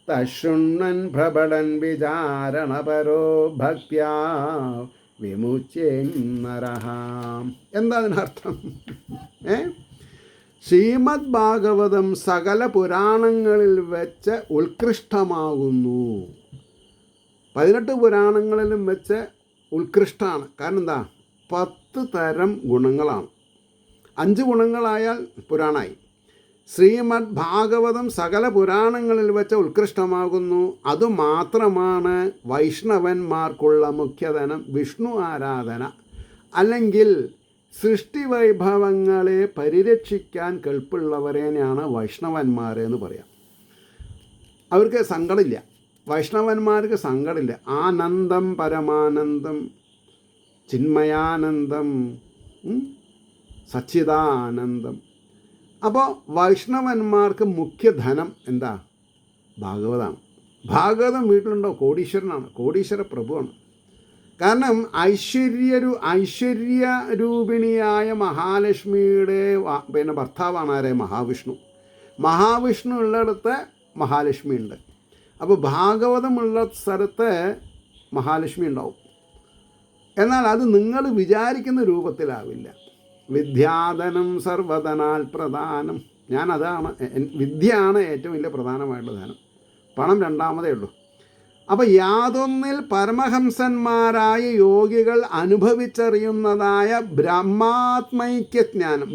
തശൃണ്വൻ പ്രബടൻ വിചാരണപരോ ഭക്ത്യാ വിമുച്യേന്നരഃ. എന്താ അതിനർത്ഥം? ശ്രീമദ് ഭാഗവതം സകല പുരാണങ്ങളിൽ വെച്ച് ഉത്കൃഷ്ടമാകുന്നു. 18 പുരാണങ്ങളിലും വെച്ച് ഉത്കൃഷ്ടമാണ്. കാരണം എന്താ? 10 തരം ഗുണങ്ങളാണ്. 5 ഗുണങ്ങളായാൽ പുരാണമായി. ശ്രീമദ് ഭാഗവതം സകല പുരാണങ്ങളിൽ വെച്ച് ഉത്കൃഷ്ടമാകുന്നു. അതുമാത്രമാണ് വൈഷ്ണവന്മാർക്കുള്ള മുഖ്യധനം, വിഷ്ണു ആരാധന. അല്ലെങ്കിൽ സൃഷ്ടിവൈഭവങ്ങളെ പരിരക്ഷിക്കാൻ കെൽപ്പുള്ളവരെയാണ് വൈഷ്ണവന്മാരെന്ന് പറയാം. അവർക്ക് സങ്കടമില്ല, വൈഷ്ണവന്മാർക്ക് സങ്കടമില്ല. ആനന്ദം, പരമാനന്ദം, ചിന്മയാനന്ദം, സച്ചിദാനന്ദം. അപ്പോൾ വൈഷ്ണവന്മാർക്ക് മുഖ്യധനം എന്താ? ഭാഗവതമാണ്. ഭാഗവതം വീട്ടിലുണ്ടോ കോടീശ്വരനാണ്, കോടീശ്വര പ്രഭുവാണ്. കാരണം ഐശ്വര്യരൂപിണിയായ മഹാലക്ഷ്മിയുടെ ഭർത്താവാണ് ആരെ? മഹാവിഷ്ണു. മഹാവിഷ്ണു ഉള്ളിടത്ത് മഹാലക്ഷ്മി ഉണ്ട്. അപ്പോൾ ഭാഗവതമുള്ള സ്ഥലത്ത് മഹാലക്ഷ്മി ഉണ്ടാവും. എന്നാൽ അത് നിങ്ങൾ വിചാരിക്കുന്ന രൂപത്തിലാവില്ല. വിദ്യാധനം സർവധനാൽ പ്രധാനം. അതാണ് വിദ്യയാണ് ഏറ്റവും വലിയ പ്രധാനമായിട്ടുള്ള ധനം. പണം രണ്ടാമതേ ഉള്ളൂ. അപ്പോൾ യാതൊന്നിൽ പരമഹംസന്മാരായ യോഗികൾ അനുഭവിച്ചറിയുന്നതായ ബ്രഹ്മാത്മൈക്യജ്ഞാനം,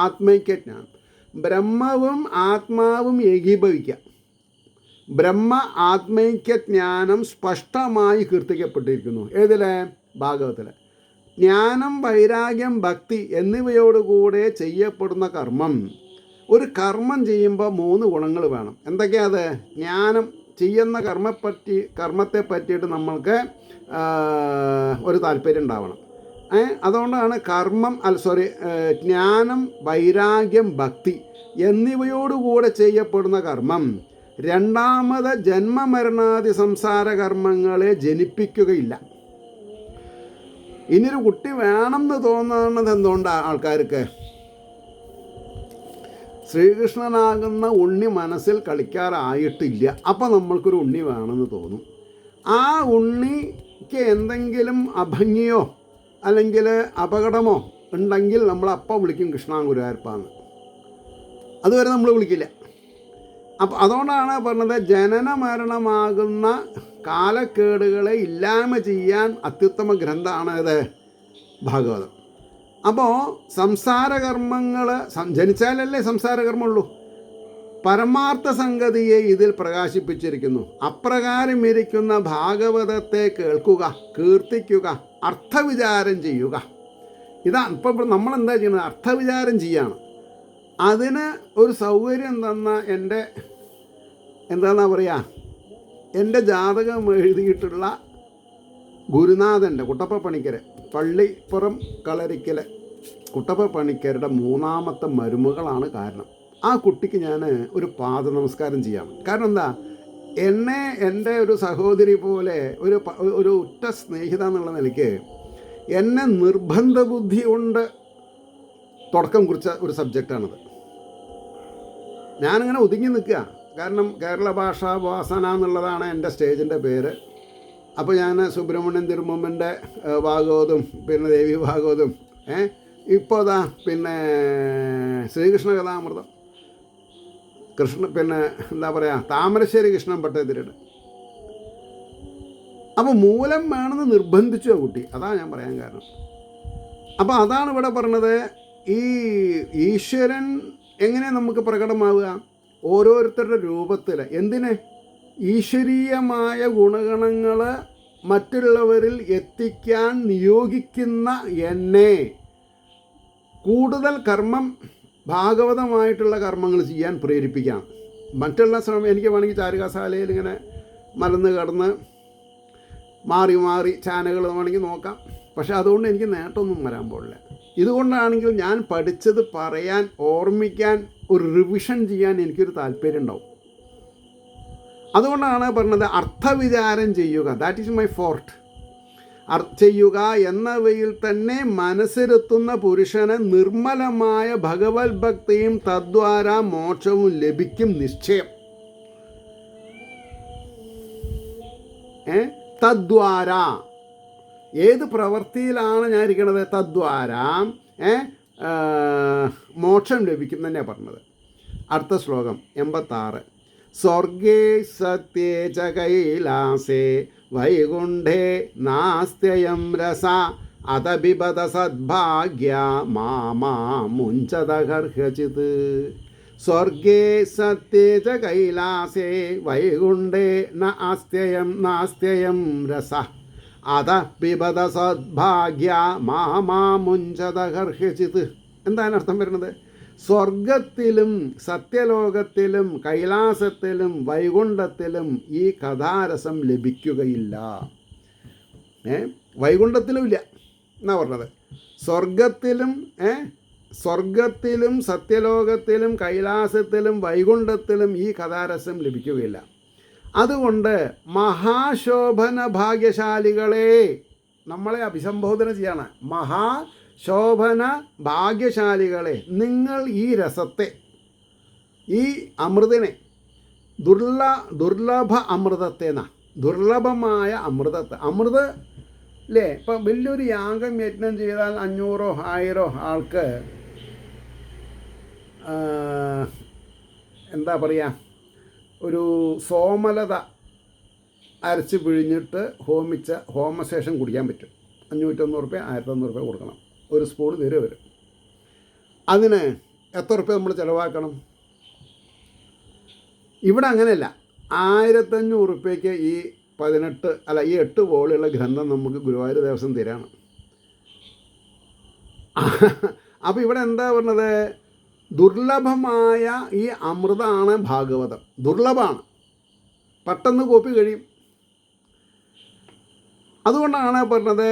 ആത്മൈക്യജ്ഞാനം, ബ്രഹ്മവും ആത്മാവും ഏകീഭവിക്കുക, ബ്രഹ്മ ആത്മൈക്യജ്ഞാനം സ്പഷ്ടമായി കീർത്തിക്കപ്പെട്ടിരിക്കുന്നു. ഏതിലെ? ഭാഗവത്തിൽ. ജ്ഞാനം, വൈരാഗ്യം, ഭക്തി എന്നിവയോടുകൂടെ ചെയ്യപ്പെടുന്ന കർമ്മം. ഒരു കർമ്മം ചെയ്യുമ്പോൾ 3 ഗുണങ്ങൾ വേണം. എന്തൊക്കെയാണ് അത്? ജ്ഞാനം, ചെയ്യുന്ന കർമ്മത്തെ പറ്റിയിട്ട് നമ്മൾക്ക് ഒരു താല്പര്യം ഉണ്ടാവണം. അതുകൊണ്ടാണ് ജ്ഞാനം, വൈരാഗ്യം, ഭക്തി എന്നിവയോടുകൂടെ ചെയ്യപ്പെടുന്ന കർമ്മം രണ്ടാമത് ജന്മമരണാദി സംസാര കർമ്മങ്ങളെ ജനിപ്പിക്കുകയില്ല. ഇനിയൊരു കുട്ടി വേണമെന്ന് തോന്നുന്നത് എന്തുകൊണ്ടാണ്? ആൾക്കാർക്ക് ശ്രീകൃഷ്ണനാകുന്ന ഉണ്ണി മനസ്സിൽ കളിക്കാറായിട്ടില്ല. അപ്പം നമ്മൾക്കൊരു ഉണ്ണി വേണമെന്ന് തോന്നും. ആ ഉണ്ണിക്ക് എന്തെങ്കിലും അഭംഗിയോ അല്ലെങ്കിൽ അപകടമോ ഉണ്ടെങ്കിൽ നമ്മൾ അപ്പം വിളിക്കും കൃഷ്ണ ഗുരുവായൂരപ്പാന്ന്. അതുവരെ നമ്മൾ വിളിക്കില്ല. അപ്പം അതുകൊണ്ടാണ് പറഞ്ഞത്, ജനന മരണമാകുന്ന കാലക്കേടുകളെ ഇല്ലായ്മ ചെയ്യാൻ അത്യുത്തമ ഗ്രന്ഥമാണ് ഇത് ഭാഗവതം. അപ്പോൾ സംസാരകർമ്മങ്ങൾ ജനിച്ചാലല്ലേ സംസാരകർമ്മമുള്ളൂ. പരമാർത്ഥ സംഗതിയെ ഇതിൽ പ്രകാശിപ്പിച്ചിരിക്കുന്നു. അപ്രകാരം ഇരിക്കുന്ന ഭാഗവതത്തെ കേൾക്കുക, കീർത്തിക്കുക, അർത്ഥവിചാരം ചെയ്യുക. ഇതാ ഇപ്പം നമ്മളെന്താ ചെയ്യുന്നത്? അർത്ഥവിചാരം ചെയ്യാണ്. അതിന് ഒരു സൗകര്യം തന്ന എൻ്റെ എന്താണെന്നാ പറയുക, എൻ്റെ ജാതകം എഴുതിയിട്ടുള്ള ഗുരുനാഥൻ്റെ കുട്ടപ്പ പണിക്കർ, പള്ളിപ്പുറം കളരിക്കൽ കുട്ടപ്പ പണിക്കരുടെ 3ാമത്തെ മരുമകളാണ് കാരണം. ആ കുട്ടിക്ക് ഞാൻ ഒരു പാദ നമസ്കാരം ചെയ്യാം. കാരണം എന്താ, എന്നെ എൻ്റെ ഒരു സഹോദരി പോലെ ഒരു ഉറ്റ സ്നേഹിത എന്നുള്ള നിലയ്ക്ക് എന്നെ നിർബന്ധ ബുദ്ധി കൊണ്ട് തുടക്കം കുറിച്ച ഒരു സബ്ജക്റ്റാണത്. ഞാനിങ്ങനെ ഒതുങ്ങി നിൽക്കുക. കാരണം കേരള ഭാഷാ വാസന എന്നുള്ളതാണ് എൻ്റെ സ്റ്റേജിൻ്റെ പേര്. അപ്പോൾ ഞാൻ സുബ്രഹ്മണ്യൻ തിരുമുമ്പൻ്റെ ഭാഗവതും പിന്നെ ദേവി ഭാഗവതും ഇപ്പോൾ അതാ പിന്നെ ശ്രീകൃഷ്ണ കഥാമൃതം, പിന്നെ എന്താ പറയുക, താമരശ്ശേരി കൃഷ്ണൻ ഭട്ടതിരിയുടെ. അപ്പോൾ മൂലം വേണമെന്ന് നിർബന്ധിച്ചു ആ കുട്ടി. അതാണ് ഞാൻ പറയാൻ കാരണം. അപ്പോൾ അതാണ് ഇവിടെ പറഞ്ഞത്, ഈ ഈശ്വരൻ എങ്ങനെ നമുക്ക് പ്രകടമാവുക? ഓരോരുത്തരുടെ രൂപത്തിൽ. എന്തിന്? ഈശ്വരീയമായ ഗുണഗണങ്ങൾ മറ്റുള്ളവരിൽ എത്തിക്കാൻ നിയോഗിക്കുന്ന എന്നെ കൂടുതൽ കർമ്മം, ഭാഗവതമായിട്ടുള്ള കർമ്മങ്ങൾ ചെയ്യാൻ പ്രേരിപ്പിക്കുകയാണ്. മറ്റുള്ള ശ്രമം എനിക്ക് വേണമെങ്കിൽ ചാരുകാശാലയിൽ ഇങ്ങനെ മലന്ന് കടന്ന് മാറി മാറി ചാനലുകൾ വേണമെങ്കിൽ നോക്കാം. പക്ഷെ അതുകൊണ്ട് എനിക്ക് നേട്ടമൊന്നും വരാൻ പാടില്ല. ഇതുകൊണ്ടാണെങ്കിൽ ഞാൻ പഠിച്ചത് പറയാൻ, ഓർമ്മിക്കാൻ, ഒരു റിവിഷൻ ചെയ്യാൻ എനിക്കൊരു താല്പര്യം ഉണ്ടാവും. അതുകൊണ്ടാണ് പറഞ്ഞത് അർത്ഥവിചാരം ചെയ്യുക. That is my fort. ചെയ്യുക എന്നവയിൽ തന്നെ മനസ്സിരുത്തുന്ന പുരുഷന് നിർമ്മലമായ ഭഗവത് ഭക്തിയും തദ്വാര മോക്ഷവും ലഭിക്കും നിശ്ചയം. തദ്വാര ഏത് പ്രവൃത്തിയിലാണ് ഞാൻ ഇരിക്കുന്നത്? തദ്വാര മോക്ഷം ലഭിക്കും തന്നെയാണ് പറഞ്ഞത്. അടുത്ത ശ്ലോകം 86. സ്വർഗേ സത്യേ ച കൈലാസേ വൈകുണ്ഠേ നാസ്ത്യയം രസ അതപിബത സദ്ഭാഗ്യ മാമുഞ്ചതഹർഹചിത്. സ്വർഗേ സത്യേ ച കൈലാസേ വൈകുണ്ഠേ നാസ്ത്യയം രസ അതപിബത സദ്ഭാഗ്യ മാമുഞ്ചതഹർഹചിത്. എന്താണ് അർത്ഥം വരുന്നത്? സ്വർഗത്തിലും സത്യലോകത്തിലും കൈലാസത്തിലും വൈകുണ്ഠത്തിലും ഈ കഥാരസം ലഭിക്കുകയില്ല. വൈകുണ്ഠത്തിലും ഇല്ല എന്നാ പറഞ്ഞത്. സ്വർഗത്തിലും സത്യലോകത്തിലും കൈലാസത്തിലും വൈകുണ്ഠത്തിലും ഈ കഥാരസം ലഭിക്കുകയില്ല. അതുകൊണ്ട് മഹാശോഭന ഭാഗ്യശാലികളെ നമ്മളെ അഭിസംബോധന ചെയ്യാണ്. മഹാശോഭന ഭാഗ്യശാലികളെ, നിങ്ങൾ ഈ രസത്തെ, ഈ അമൃതിനെ, ദുർലഭ അമൃതത്തെ, ദുർലഭമായ അമൃതത്തെ, അല്ലേ? ഇപ്പം വലിയൊരു യാഗം യജ്ഞം ചെയ്താൽ 500 1000 ആൾക്ക് എന്താ പറയുക, ഒരു സോമലത അരച്ച് പിഴിഞ്ഞിട്ട് ഹോമശേഷം കുടിക്കാൻ പറ്റും. 500 രൂപ 1100 രൂപ കൊടുക്കണം. ഒരു സ്പൂൺ തരും വരും. അതിന് എത്ര രൂപ നമ്മൾ ചിലവാക്കണം? ഇവിടെ അങ്ങനെയല്ല. 1500 രൂപയ്ക്ക് ഈ 8 വോളിയുള്ള ഗ്രന്ഥം നമുക്ക് ഗുരുവായൂർ ദേവസ്വം തരാണ്. അപ്പോൾ ഇവിടെ എന്താ പറഞ്ഞത്? ദുർലഭമായ ഈ അമൃതാണ് ഭാഗവതം. ദുർലഭമാണ്, പെട്ടെന്ന് കോപ്പി കഴിയും. അതുകൊണ്ടാണ് പറഞ്ഞത്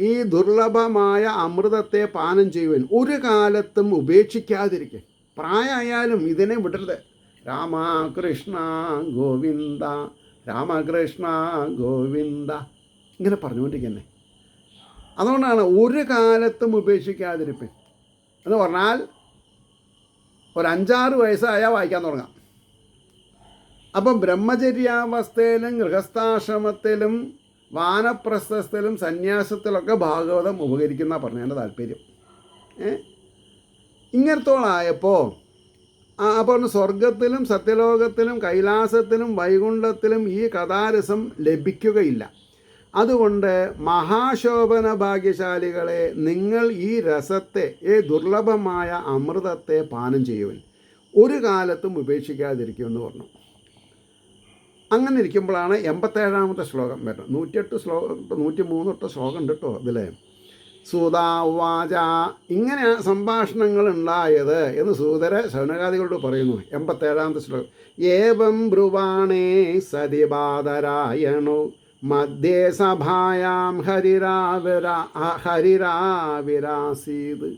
ഈ ദുർലഭമായ അമൃതത്തെ പാനം ചെയ്യുവാൻ ഒരു കാലത്തും ഉപേക്ഷിക്കാതിരിക്കുക. പ്രായമായാലും ഇതിനെ വിടരുത്. രാമകൃഷ്ണ ഗോവിന്ദ രാമകൃഷ്ണ ഗോവിന്ദ ഇങ്ങനെ പറഞ്ഞുകൊണ്ടിരിക്കുന്നേ. അതുകൊണ്ടാണ് ഒരു കാലത്തും ഉപേക്ഷിക്കാതിരിപ്പൻ എന്ന് പറഞ്ഞാൽ ഒരു 5-6 വയസ്സായാൽ വായിക്കാൻ തുടങ്ങാം. അപ്പം ബ്രഹ്മചര്യാവസ്ഥയിലും ഗൃഹസ്ഥാശ്രമത്തിലും വാനപ്രസ്ഥത്തിലും സന്യാസത്തിലൊക്കെ ഭാഗവതം ഉപകരിക്കുന്ന പറഞ്ഞതിൻ്റെ താല്പര്യം. ഇങ്ങനത്തോളായപ്പോൾ അപ്പോൾ സ്വർഗത്തിലും സത്യലോകത്തിലും കൈലാസത്തിലും വൈകുണ്ഠത്തിലും ഈ കഥാരസം ലഭിക്കുകയില്ല. അതുകൊണ്ട് മഹാശോഭന ഭാഗ്യശാലികളെ, നിങ്ങൾ ഈ രസത്തെ, ദുർലഭമായ അമൃതത്തെ പാനം ചെയ്യുവൻ, ഒരു കാലത്തും ഉപേക്ഷിക്കാതിരിക്കുമെന്ന് പറഞ്ഞു. അങ്ങനെ ഇരിക്കുമ്പോഴാണ് 87ാമത്തെ ശ്ലോകം വരുന്നത്. 108 ശ്ലോകം 103 ശ്ലോകം ഉണ്ട് കേട്ടോ ഇതിൽ. സൂതാവാച, ഇങ്ങനെ സംഭാഷണങ്ങൾ ഉണ്ടായത് എന്ന് സൂതരെ ശൗനകാദികളോട് പറയുന്നു. 87ാമത്തെ ശ്ലോകം. ഏവം ബ്രുവാണേ സതിബാദരായണോ മധ്യേ സഭായാം ഹരിരാവിരാസീത്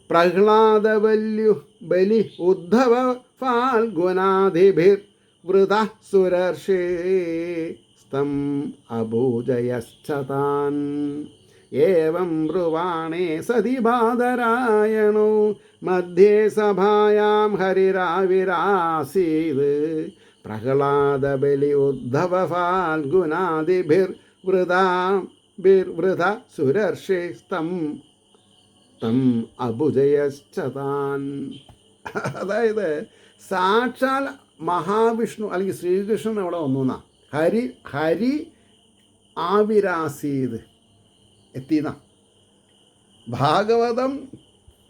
പ്രഹ്ലാദവല്യു ബലി ഉദ്ധവ ഫാൽഗുനാധിഭിർ വൃത സുരർഷേ സ്തം അഭൂജയശ്ചതാൻ. ഏവം ബ്രുവാണേ സതി ബാദരായണോ മധ്യേ സഭായാം ഹരിരാവിരാസീത് പ്രഹ്ലാദബലി ഉദ്ധവ ഫാൽഗുനാദിഭിർ വൃത സുരർഷേ സ്തം അഭുജയശ്ചതാൻ. അതായത് സാക്ഷാൽ മഹാവിഷ്ണു അല്ലെങ്കിൽ ശ്രീകൃഷ്ണൻ അവിടെ വന്നു. ഹരി ആവിരാസീത് എത്തിയെന്ന ഭാഗവതം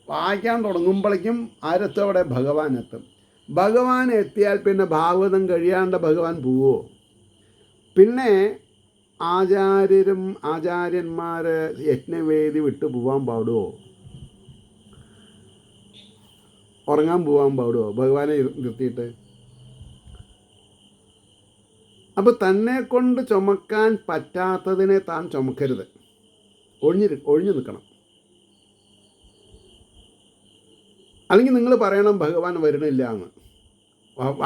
വായിക്കാൻ തുടങ്ങുമ്പോഴേക്കും ആരെത്തും? അവിടെ ഭഗവാൻ എത്തും. ഭഗവാൻ എത്തിയാൽ പിന്നെ ഭാഗവതം കഴിയാണ്ട് ഭഗവാൻ പോവോ? പിന്നെ ആചാര്യന്മാർ യജ്ഞവേദി വിട്ടു പോവാൻ പാടുമോ? ഉറങ്ങാൻ പോവാൻ പാടുമോ ഭഗവാനെ നിർത്തിയിട്ട്? അപ്പോൾ തന്നെ കൊണ്ട് ചുമക്കാൻ പറ്റാത്തതിനെ താൻ ചുമക്കരുത്, ഒഴിഞ്ഞു നിൽക്കണം. അല്ലെങ്കിൽ നിങ്ങൾ പറയണം ഭഗവാൻ വരണില്ല എന്ന്.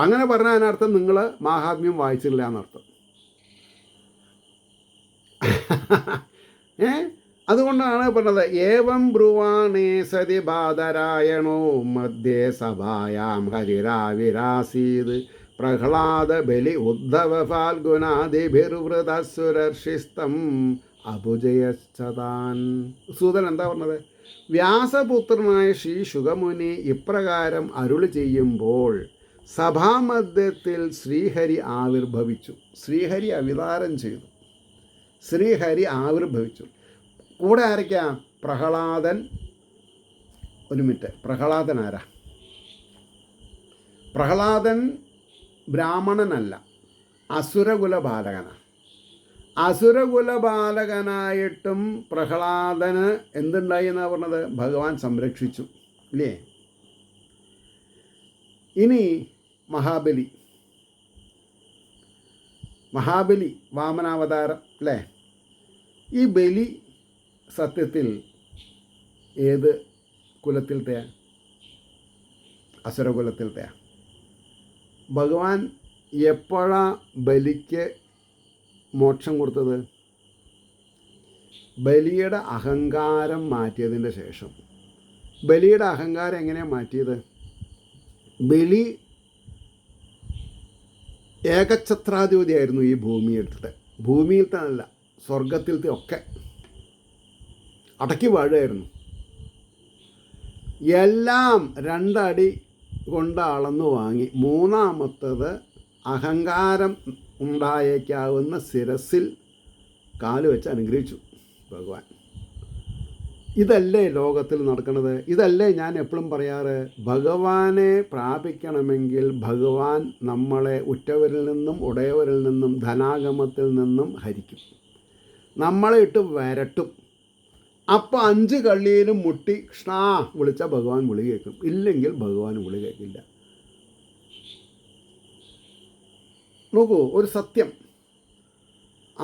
അങ്ങനെ പറഞ്ഞാൽ അതിനർത്ഥം നിങ്ങൾ മാഹാത്മ്യം വായിച്ചില്ല എന്നർത്ഥം. അതുകൊണ്ടാണ് പറഞ്ഞത് ഏവം ബ്രുവാണേ സതി ബാദരായണോ മധ്യേ സഭായാം ഹരിരാവിരാസീത് പ്രഹ്ലാദ ബലി ഉദ്ധവ ഫാൽഗുനാദിഭിർവൃത സുരർഷിസ്തം അഭുജയശ്ചതാൻ. സൂതൻ എന്താ പറഞ്ഞത്? വ്യാസപുത്രനായ ശ്രീ ശുഗമുനി ഇപ്രകാരം അരുളി ചെയ്യുമ്പോൾ സഭാമധ്യത്തിൽ ശ്രീഹരി ആവിർഭവിച്ചു. ശ്രീഹരി അവതാരം ചെയ്തു. ശ്രീഹരി ആവിർഭവിച്ചു. കൂടെ ആരൊക്കെയാ? പ്രഹ്ലാദൻ. ഒരു മിനിറ്റ്, പ്രഹ്ലാദൻ ആരാ? പ്രഹ്ലാദൻ ബ്രാഹ്മണനല്ല, അസുരകുല ബാലകനാണ്. അസുരകുല ബാലകനായിട്ടും പ്രഹ്ലാദന് എന്തുണ്ടായി എന്നാണ് പറഞ്ഞത്? ഭഗവാൻ സംരക്ഷിച്ചു ഇല്ലേ? ഇനി മഹാബലി വാമനാവതാരം അല്ലേ? ഈ ബലി സത്യത്തിൽ ഏത് കുലത്തിലത്തെയാ? അസുരകുലത്തിലത്തെയാ. ഭഗവാൻ എപ്പോഴാ ബലിക്ക് മോക്ഷം കൊടുത്തത്? ബലിയുടെ അഹങ്കാരം മാറ്റിയതിൻ്റെ ശേഷം. ബലിയുടെ അഹങ്കാരം എങ്ങനെയാണ് മാറ്റിയത്? ബലി ഏകഛത്രാധിപതിയായിരുന്നു ഈ ഭൂമിയിലത്തെ. ഭൂമിയിലത്തെ അല്ല, സ്വർഗത്തിലത്തെ ഒക്കെ അടക്കി വാഴുമായിരുന്നു. എല്ലാം 2 അടി കൊണ്ട് അളന്നു വാങ്ങി. 3ാമത്തത് അഹങ്കാരം ഉണ്ടായേക്കാവുന്ന ശിരസിൽ കാല് വെച്ച് അനുഗ്രഹിച്ചു ഭഗവാൻ. ഇതല്ലേ ലോകത്തിൽ നടക്കുന്നത്? ഇതല്ലേ ഞാൻ എപ്പോഴും പറയാറ്? ഭഗവാനെ പ്രാപിക്കണമെങ്കിൽ ഭഗവാൻ നമ്മളെ ഉറ്റവരിൽ നിന്നും ഉടയവരിൽ നിന്നും ധനാഗമത്തിൽ നിന്നും ഹരിക്കും, നമ്മളെ ഇട്ട് വരട്ടും. അപ്പോൾ 5 കള്ളിയിലും മുട്ടി കൃഷ്ണ വിളിച്ചാൽ ഭഗവാൻ വിളി കേൾക്കും, ഇല്ലെങ്കിൽ ഭഗവാൻ വിളി കേൾക്കില്ല. നോക്കൂ, ഒരു സത്യം.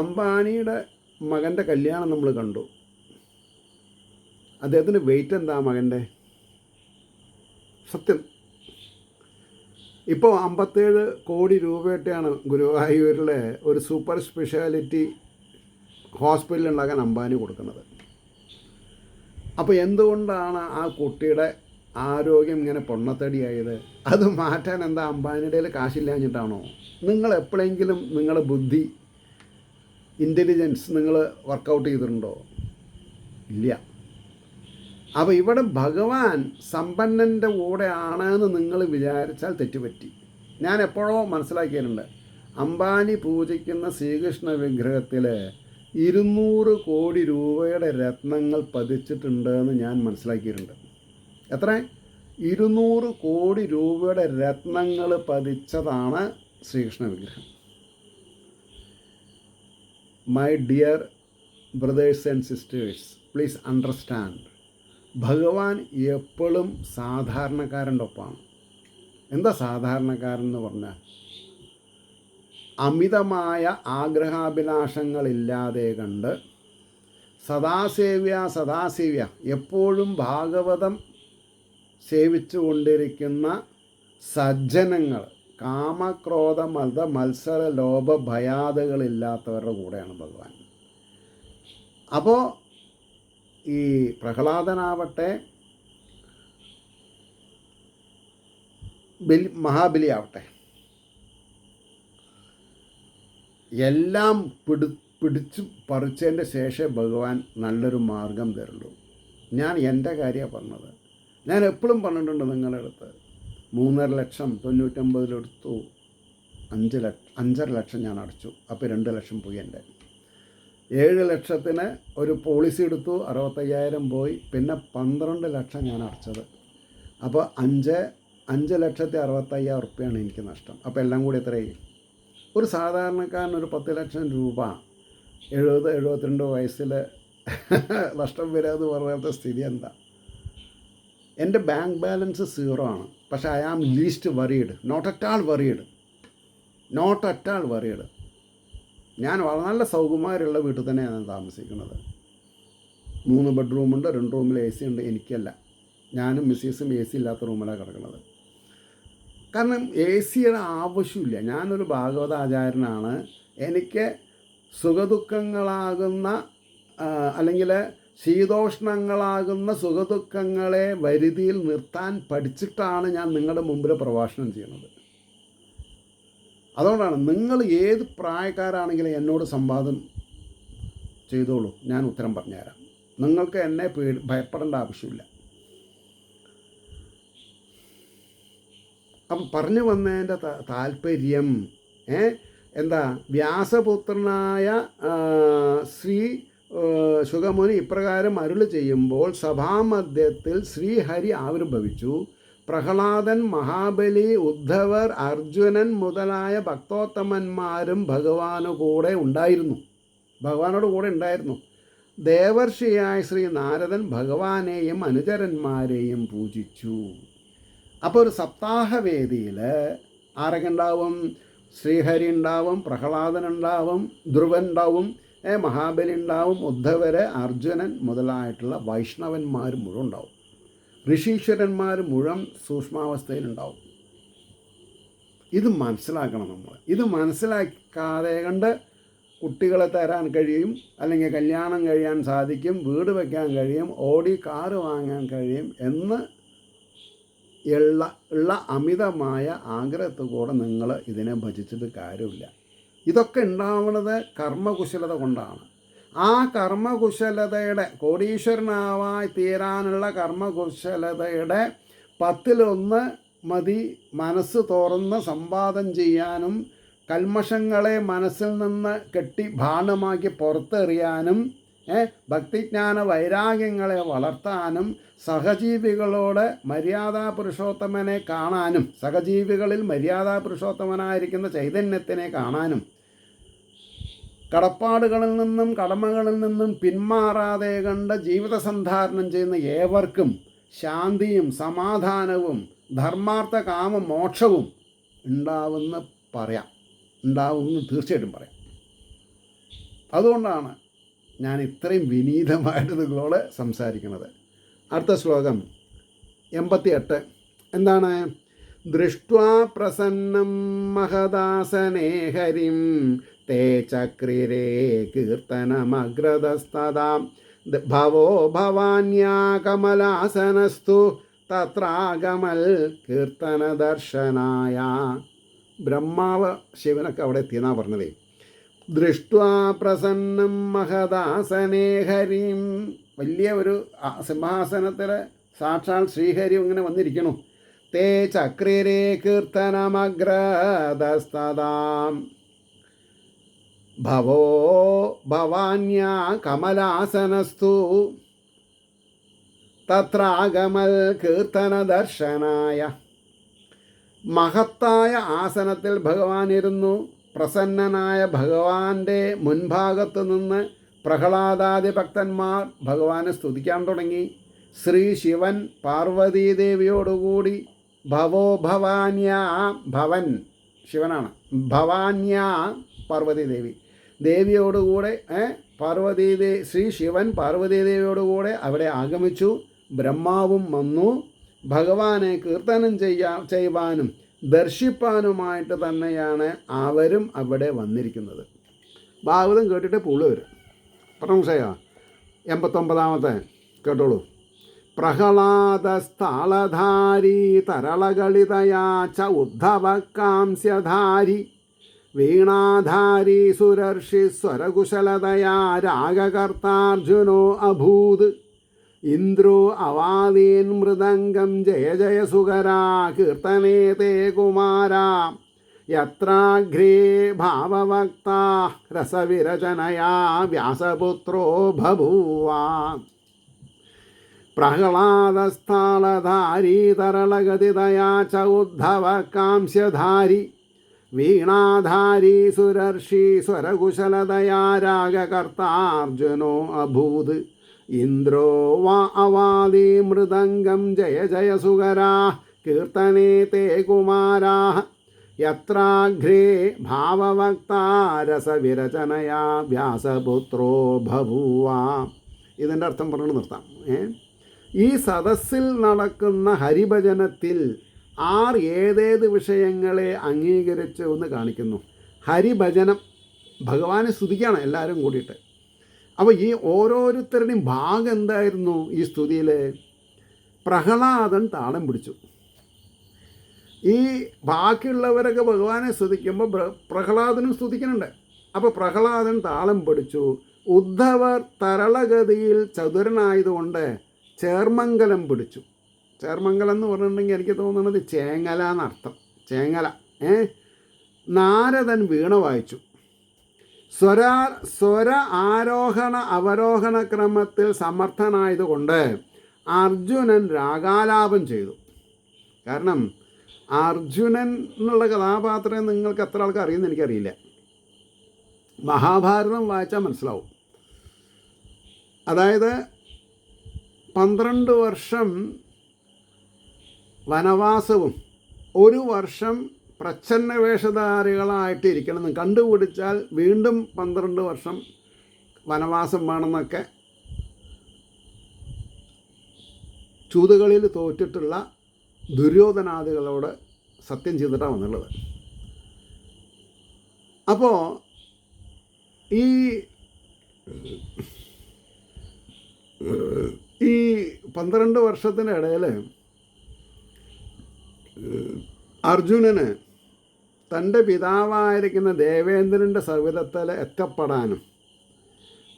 അംബാനിയുടെ മകൻ്റെ കല്യാണം നമ്മൾ കണ്ടു. അദ്ദേഹത്തിൻ്റെ വെയിറ്റ് എന്താ മകൻ്റെ? സത്യം. ഇപ്പോൾ 57 കോടി രൂപയായിട്ടാണ് ഗുരുവായൂരിലെ ഒരു സൂപ്പർ സ്പെഷ്യാലിറ്റി ഹോസ്പിറ്റൽ ഉണ്ടാക്കാൻ അംബാനി കൊടുക്കുന്നത്. അപ്പോൾ എന്തുകൊണ്ടാണ് ആ കുട്ടിയുടെ ആരോഗ്യം ഇങ്ങനെ പൊണ്ണത്തടിയായത്? അത് മാറ്റാൻ എന്താ അംബാനിയുടെ കാശില്ലാഞ്ഞിട്ടാണോ? നിങ്ങൾ എപ്പോഴെങ്കിലും നിങ്ങളുടെ ബുദ്ധി, ഇൻ്റലിജൻസ് നിങ്ങൾ വർക്കൗട്ട് ചെയ്തിട്ടുണ്ടോ? ഇല്ല. അപ്പോൾ ഇവിടെ ഭഗവാൻ സമ്പന്നൻ്റെ കൂടെ ആണെന്ന് നിങ്ങൾ വിചാരിച്ചാൽ തെറ്റുപറ്റി. ഞാൻ എപ്പോഴോ മനസ്സിലാക്കിയിട്ടുണ്ട്, അംബാനി പൂജിക്കുന്ന ശ്രീകൃഷ്ണ വിഗ്രഹത്തിൽ 200 കോടി രൂപയുടെ രത്നങ്ങൾ പതിച്ചിട്ടുണ്ടെന്ന് ഞാൻ മനസ്സിലാക്കിയിട്ടുണ്ട്. എത്ര? 200 കോടി രൂപയുടെ രത്നങ്ങൾ പതിച്ചതാണ് ശ്രീകൃഷ്ണ വിഗ്രഹം. My dear brothers and sisters, please understand, ഭഗവാൻ എപ്പോഴും സാധാരണക്കാരൻ്റെ ഒപ്പമാണ്. എന്താ സാധാരണക്കാരൻ എന്ന് പറഞ്ഞാൽ? അമിതമായ ആഗ്രഹാഭിലാഷങ്ങളില്ലാതെ കണ്ട് സദാസേവ്യ എപ്പോഴും ഭാഗവതം സേവിച്ചു കൊണ്ടിരിക്കുന്ന സജ്ജനങ്ങൾ, കാമക്രോധ മത മത്സര ലോഭ ഭയാദകളില്ലാത്തവരുടെ കൂടെയാണ് ഭഗവാൻ. അപ്പോൾ ഈ പ്രഹ്ലാദനാവട്ടെ, മഹാബലി ആവട്ടെ, എല്ലാം പിടിച്ചു പറിച്ചതിൻ്റെ ശേഷം ഭഗവാൻ നല്ലൊരു മാർഗം തരുള്ളൂ. ഞാൻ എൻ്റെ കാര്യമാണ് പറഞ്ഞത്. ഞാൻ എപ്പോഴും പറഞ്ഞിട്ടുണ്ട് നിങ്ങളുടെ അടുത്ത്, 3.5 ലക്ഷം 99 5.5 ലക്ഷം ഞാൻ അടച്ചു. അപ്പോൾ 2 ലക്ഷം പോയി. എൻ്റെ 7 ലക്ഷത്തിന് ഒരു പോളിസി എടുത്തു, 65,000 പോയി. പിന്നെ 12 ലക്ഷം ഞാൻ അടച്ചത്. അപ്പോൾ 5,65,000 ഉറുപ്പ്യാണ് എനിക്ക് നഷ്ടം. അപ്പോൾ എല്ലാം കൂടി എത്രയായി? ഒരു സാധാരണക്കാരൻ ഒരു 10 ലക്ഷം രൂപ 72 വയസ്സിൽ നഷ്ടം വരാമെന്ന് പറയാത്ത സ്ഥിതി എന്താ? എൻ്റെ ബാങ്ക് ബാലൻസ് 0 ആണ്. പക്ഷേ I am least worried, not at all worried. ഞാൻ വളരെ നല്ല സൗകുമാരമുള്ള വീട്ടിൽ തന്നെയാണ് താമസിക്കുന്നത്. 3 ബെഡ്റൂമുണ്ട്, 2 റൂമിൽ AC ഉണ്ട്. എനിക്കല്ല, ഞാനും മിസ്സീസും AC ഇല്ലാത്ത റൂമിലാണ് കിടക്കുന്നത്. കാരണം AC-യുടെ ആവശ്യമില്ല. ഞാനൊരു ഭാഗവതാചാര്യനാണ്. എനിക്ക് സുഖദുഃഖങ്ങളാകുന്ന അല്ലെങ്കിൽ ശീതോഷ്ണങ്ങളാകുന്ന സുഖദുഃഖങ്ങളെ വരുതിയിൽ നിർത്താൻ പഠിച്ചിട്ടാണ് ഞാൻ നിങ്ങളുടെ മുമ്പിൽ പ്രഭാഷണം ചെയ്യുന്നത്. അതുകൊണ്ടാണ് നിങ്ങൾ ഏത് പ്രായക്കാരാണെങ്കിലും എന്നോട് സംവാദം ചെയ്തോളൂ, ഞാൻ ഉത്തരം പറഞ്ഞുതരാം. നിങ്ങൾക്ക് എന്നെ ഭയപ്പെടേണ്ട ആവശ്യമില്ല. അപ്പം പറഞ്ഞു വന്നതിൻ്റെ താല്പര്യം എന്താ? വ്യാസപുത്രനായ ശ്രീ ശുഗമുനി ഇപ്രകാരം അരുളി ചെയ്യുമ്പോൾ സഭാമധ്യത്തിൽ ശ്രീഹരി ആവിർഭവിച്ചു. പ്രഹ്ലാദൻ, മഹാബലി, ഉദ്ധവർ, അർജുനൻ മുതലായ ഭക്തോത്തമന്മാരും ഭഗവാനോട് കൂടെ ഉണ്ടായിരുന്നു. ദേവർഷിയായ ശ്രീ നാരദൻ ഭഗവാനെയും അനുചരന്മാരെയും പൂജിച്ചു. അപ്പോൾ ഒരു സപ്താഹവേദിയിൽ ആരൊക്കെ ഉണ്ടാവും? ശ്രീഹരി ഉണ്ടാവും, പ്രഹ്ലാദൻ ഉണ്ടാവും, ധ്രുവൻ ഉണ്ടാവും, മഹാബലി ഉണ്ടാവും, ഉദ്ധവര്, അർജുനൻ മുതലായിട്ടുള്ള വൈഷ്ണവന്മാർ മുഴുവൻ ഉണ്ടാവും. ഋഷീശ്വരന്മാർ മുഴുവൻ സൂക്ഷ്മാവസ്ഥയിലുണ്ടാവും. ഇത് മനസ്സിലാക്കണം നമ്മൾ. ഇത് മനസ്സിലാക്കാതെ കണ്ട് കുട്ടികളെ തരാൻ കഴിയും, അല്ലെങ്കിൽ കല്യാണം കഴിയാൻ സാധിക്കും, വീട് വയ്ക്കാൻ കഴിയും, ഓടി കാറ് വാങ്ങാൻ കഴിയും എന്ന് ഉള്ള അമിതമായ ആഗ്രഹത്തോടെ നിങ്ങൾ ഇതിനെ ഭജിച്ചിട്ട് കാര്യമില്ല. ഇതൊക്കെ ഉണ്ടാവുന്നത് കർമ്മകുശലത കൊണ്ടാണ്. ആ കർമ്മകുശലതയുടെ, കോടീശ്വരനാവായി തീരാനുള്ള കർമ്മകുശലതയുടെ 10-1 മതി മനസ്സ് തുറന്ന് സമ്പാദം ചെയ്യാനും കൽമഷങ്ങളെ മനസ്സിൽ നിന്ന് കെട്ടി ഭാണ്ഡമാക്കി പുറത്തെറിയാനും ഭക്തിജ്ഞാന വൈരാഗ്യങ്ങളെ വളർത്താനും സഹജീവികളോട് മര്യാദാ പുരുഷോത്തമനെ കാണാനും, സഹജീവികളിൽ മര്യാദാ പുരുഷോത്തമനായിരിക്കുന്ന ചൈതന്യത്തിനെ കാണാനും, കടപ്പാടുകളിൽ നിന്നും കടമകളിൽ നിന്നും പിന്മാറാതെ കണ്ട് ജീവിത സന്ധാരണം ചെയ്യുന്ന ഏവർക്കും ശാന്തിയും സമാധാനവും ധർമാർത്ഥ കാമ മോക്ഷവും ഉണ്ടാവുമെന്ന് തീർച്ചയായിട്ടും പറയാം. അതുകൊണ്ടാണ് ഞാൻ ഇത്രയും വിനീതമായിട്ട് നിങ്ങളോട് സംസാരിക്കുന്നത്. അടുത്ത ശ്ലോകം 88 എന്താണ്? ദൃഷ്ട്വാ പ്രസന്നം മഹദാസനേ ഹരിം തേ ചക്രിരേ കീർത്തനമഗ്രതസ്തദാ ഭവോ ഭവാന്യാ കമലാസനസ്തു തത്രാഗമൽ കീർത്തനദർശനായ. ബ്രഹ്മാവ് ശിവനൊക്കെ അവിടെ എത്തിയെന്നാണ് പറഞ്ഞതേ. ദൃഷ്ട്വാ പ്രസന്നം മഹദാസനേ ഹരിം. വലിയ ഒരു സിംഹാസനത്തിൽ സാക്ഷാൽ ശ്രീഹരി ഇങ്ങനെ വന്നിരിക്കണു. തേ ചക്രിരേ കീർത്തനമഗ്രതസ്തദാം ഭവോ ഭവാന്യാ കമലാസനസ്തു തത്രാഗമൽ കീർത്തനദർശനായ. മഹത്തായ ആസനത്തിൽ ഭഗവാൻ ഇരുന്നു. പ്രസന്നനായ ഭഗവാന്റെ മുൻഭാഗത്ത് നിന്ന് പ്രഹ്ലാദാദി ഭക്തന്മാർ ഭഗവാനെ സ്തുതിക്കാൻ തുടങ്ങി. ശ്രീ ശിവൻ പാർവതീദേവിയോടുകൂടി ഭവോ ഭവാന്യാ, ഭവൻ ശിവനാണ്, ഭവാന്യാ പാർവതീദേവി, ദേവിയോടുകൂടെ ശ്രീ ശിവൻ പാർവതീദേവിയോടുകൂടെ അവിടെ ആഗമിച്ചു. ബ്രഹ്മാവും വന്നു. ഭഗവാനെ കീർത്തനം ചെയ്യുവാനും ദർശിപ്പാനുമായിട്ട് തന്നെയാണ് അവരും അവിടെ വന്നിരിക്കുന്നത്. ഭാഗവതം കേട്ടിട്ട് പുള്ളി വരും. പ്രശംസയാ. 89 കേട്ടോളൂ. പ്രഹ്ലാദസ്ഥാളധാരി തരളകളിതയാ ച ഉദ്ധവകാംസ്യധാരി വീണാധാരി സുരർഷി സ്വരകുശലതയാ രാഗകർത്താർജുനോ അഭൂത്. ഇന്ദ്രോ അവാദീൻ മൃദംഗം ജയ ജയ സുകരാ കീർത്തനേ തേ കുമാരാ യത്രാഗ്രേ ഭാവവക്താ രസവിരചനയാ വ്യാസപുത്രോ ബഭൂവ. പ്രഹ്ലാദസ്ഥാളധാരി തരളഗതിതയാ ച ഉദ്ധവകാംസ്യധാരി വീണാധാരി സുരർഷി സ്വരകുശലതയാ രാഗകർത്താർജുനോ അഭൂത്. ഇന്ദ്രോ വാ അവാദി മൃദംഗം ജയ ജയ സുകരാ കീർത്തനേ തേ കുമാരാ യത്രാഗ്രേ ഭാവവക്താ രസവിരചനയാ വ്യാസപുത്രോ ബഭൂവ. ഇതിൻ്റെ അർത്ഥം പറഞ്ഞു നിർത്താം. ഈ സദസ്സിൽ നടക്കുന്ന ഹരിഭജനത്തിൽ ആർ ഏതേത് വിഷയങ്ങളെ അംഗീകരിച്ചു എന്ന് കാണിക്കുന്നു. ഹരിഭജനം, ഭഗവാനെ സ്തുതിക്കുകയാണ് എല്ലാവരും കൂടിയിട്ട്. അപ്പോൾ ഈ ഓരോരുത്തരുടെയും ഭാഗം എന്തായിരുന്നു ഈ സ്തുതിയിൽ? പ്രഹ്ലാദൻ താളം പിടിച്ചു. ഈ ബാക്കിയുള്ളവരൊക്കെ ഭഗവാനെ സ്തുതിക്കുമ്പോൾ പ്രഹ്ലാദനും സ്തുതിക്കുന്നുണ്ട്. അപ്പോൾ പ്രഹ്ലാദൻ താളം പിടിച്ചു. ഉദ്ധവർ തരളഗതിയിൽ ചതുരനായതുകൊണ്ട് ചേർമംഗലം പിടിച്ചു. ചേർമംഗലം എന്ന് പറഞ്ഞിട്ടുണ്ടെങ്കിൽ എനിക്ക് തോന്നുന്നത് ചേങ്ങല എന്നർത്ഥം. ചേങ്ങല. നാരദൻ വീണ വായിച്ചു. സ്വര ആരോഹണ അവരോഹണ ക്രമത്തിൽ സമർത്ഥനായതുകൊണ്ട് അർജുനൻ രാഗാലാപം ചെയ്തു. കാരണം അർജുനൻ എന്നുള്ള കഥാപാത്രം നിങ്ങൾക്ക് എത്ര ആൾക്ക് അറിയുമെന്ന് എനിക്കറിയില്ല. മഹാഭാരതം വായിച്ചാൽ മനസ്സിലാവും. അതായത് 12 വർഷം വനവാസവും 1 വർഷം പ്രച്ഛന്ന വേഷധാരികളായിട്ട് ഇരിക്കണമെന്ന് കണ്ടുപിടിച്ചാൽ വീണ്ടും 12 വർഷം വനവാസം വേണമെന്നൊക്കെ ചൂതുകളിൽ തോറ്റിട്ടുള്ള ദുര്യോധനാദികളോട് സത്യം ചെയ്തിട്ടാണ് വന്നുള്ളത്. അപ്പോൾ ഈ 12 വർഷത്തിനിടയിൽ അർജുനന് തൻ്റെ പിതാവായിരിക്കുന്ന ദേവേന്ദ്രൻ്റെ സവിധത്തിൽ എത്തപ്പെടാനും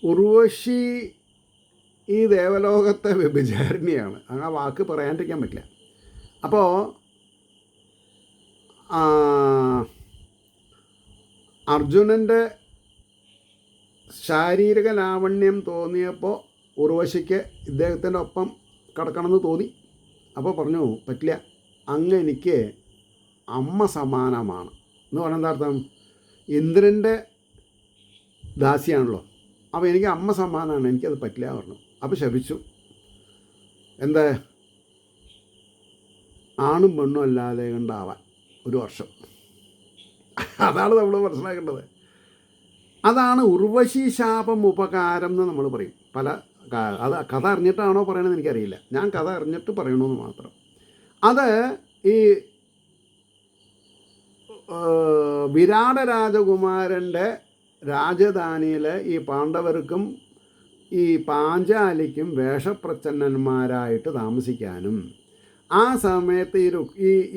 ഉർവശി ഈ ദേവലോകത്തെ വ്യഭിചാരിണിയാണ്, ആ വാക്ക് പറയാണ്ടിരിക്കാൻ പറ്റില്ല. അപ്പോൾ അർജുനൻ്റെ ശാരീരിക ലാവണ്യം തോന്നിയപ്പോൾ ഉർവശിക്ക് ഇദ്ദേഹത്തിൻ്റെ ഒപ്പം കിടക്കണമെന്ന് തോന്നി. അപ്പോൾ പറഞ്ഞു, പറ്റില്ല, അങ്ങ് എനിക്ക് അമ്മ സമാനമാണ് എന്ന് പറഞ്ഞാൽ എന്താ അർത്ഥം? ഇന്ദ്രൻ്റെ ദാസിയാണല്ലോ, അപ്പോൾ എനിക്ക് അമ്മ സമാനമാണ്, എനിക്കത് പറ്റില്ല പറഞ്ഞു. അപ്പോൾ ശപിച്ചു. എന്താ? ആണും പെണ്ണും അല്ലാതെ കണ്ടാവാൻ 1 വർഷം. അതാണ് നമ്മൾ മനസ്സിലാക്കേണ്ടത്. അതാണ് ഉർവശി ശാപം ഉപകാരം എന്ന് നമ്മൾ പറയും. അത് കഥ അറിഞ്ഞിട്ടാണോ പറയണമെന്ന് എനിക്കറിയില്ല. ഞാൻ കഥ അറിഞ്ഞിട്ട് പറയണമെന്ന് മാത്രം. അത് ഈ വിരാട രാജകുമാരൻ്റെ രാജധാനിയിൽ ഈ പാണ്ഡവർക്കും ഈ പാഞ്ചാലിക്കും വേഷപ്രച്ഛന്നന്മാരായിട്ട് താമസിക്കാനും ആ സമയത്ത്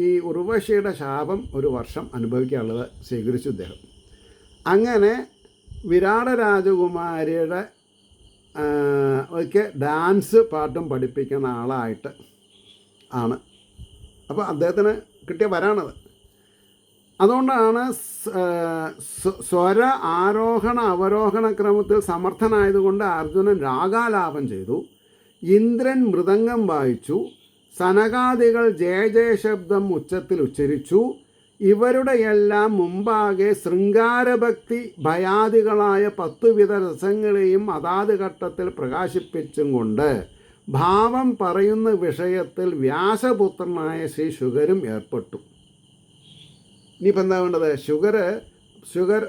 ഈ ഉർവശിയുടെ ശാപം ഒരു വർഷം അനുഭവിക്കാനുള്ളത് സ്വീകരിച്ചു ഇദ്ദേഹം. അങ്ങനെ വിരാട രാജകുമാരിയുടെ ഒക്കെ ഡാൻസ് പാട്ടും പഠിപ്പിക്കുന്ന ആളായിട്ട് ആണ് അപ്പോൾ അദ്ദേഹത്തിന് കിട്ടിയ വരാണത്. അതുകൊണ്ടാണ് സ്വര ആരോഹണ അവരോഹണ ക്രമത്തിൽ സമർത്ഥനായതുകൊണ്ട് അർജുനൻ രാഗാലാപം ചെയ്തു, ഇന്ദ്രൻ മൃദംഗം വായിച്ചു, സനകാദികൾ ജയ ജയ ശബ്ദം ഉച്ചത്തിൽ ഉച്ചരിച്ചു. ഇവരുടെ എല്ലാം മുമ്പാകെ ശൃംഗാരഭക്തി ഭയാദികളായ 10 വിധ രസങ്ങളെയും അതാത് ഘട്ടത്തിൽ പ്രകാശിപ്പിച്ചും കൊണ്ട് ഭാവം പറയുന്ന വിഷയത്തിൽ വ്യാസപുത്രനായ ശ്രീ ശുഗരും ഏർപ്പെട്ടു. ഇനിയിപ്പോൾ എന്താ വേണ്ടത്? ശുഗർ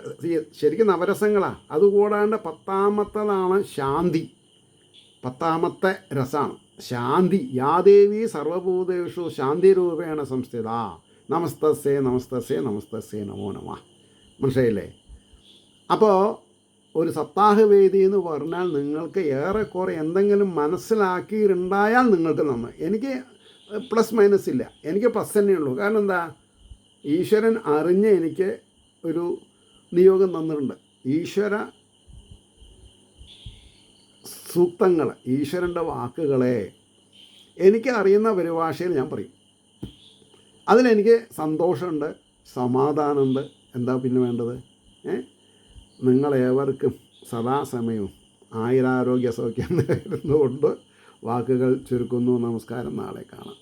ശരിക്കും നവരസങ്ങളാണ്. അതുകൂടാണ്ട് 10ാമത്തതാണ് ശാന്തി. 10ാമത്തെ രസമാണ് ശാന്തി. യാദേവി സർവഭൂതേഷു ശാന്തി രൂപേണ സംസ്ഥിത നമസ്തസ്സേ നമസ്തസ്സേ നമസ്തസ്സേ നമോ നമ. മനസ്സിലായില്ലേ? അപ്പോൾ ഒരു സപ്താഹവേദി എന്ന് പറഞ്ഞാൽ നിങ്ങൾക്ക് ഏറെക്കുറെ എന്തെങ്കിലും മനസ്സിലാക്കിയിട്ടുണ്ടായാൽ നിങ്ങൾക്ക് നന്ന്. എനിക്ക് പ്ലസ് മൈനസ് ഇല്ല, എനിക്ക് പ്ലസ് തന്നെയുള്ളൂ. കാരണം എന്താ, ഈശ്വരൻ അറിഞ്ഞ് എനിക്ക് ഒരു നിയോഗം തന്നിട്ടുണ്ട്. ഈശ്വര സൂക്തങ്ങൾ, ഈശ്വരൻ്റെ വാക്കുകളെ എനിക്ക് അറിയുന്ന പരിഭാഷയിൽ ഞാൻ പറയും. അതിലെനിക്ക് സന്തോഷമുണ്ട്, സമാധാനമുണ്ട്. എന്താ പിന്നെ വേണ്ടത്? നിങ്ങളേവർക്കും സദാസമയവും ആയുരാരോഗ്യ സൗഖ്യം നേരുന്നതുകൊണ്ട് വാക്കുകൾ ചുരുക്കുന്നു. നമസ്കാരം. നാളെ കാണാം.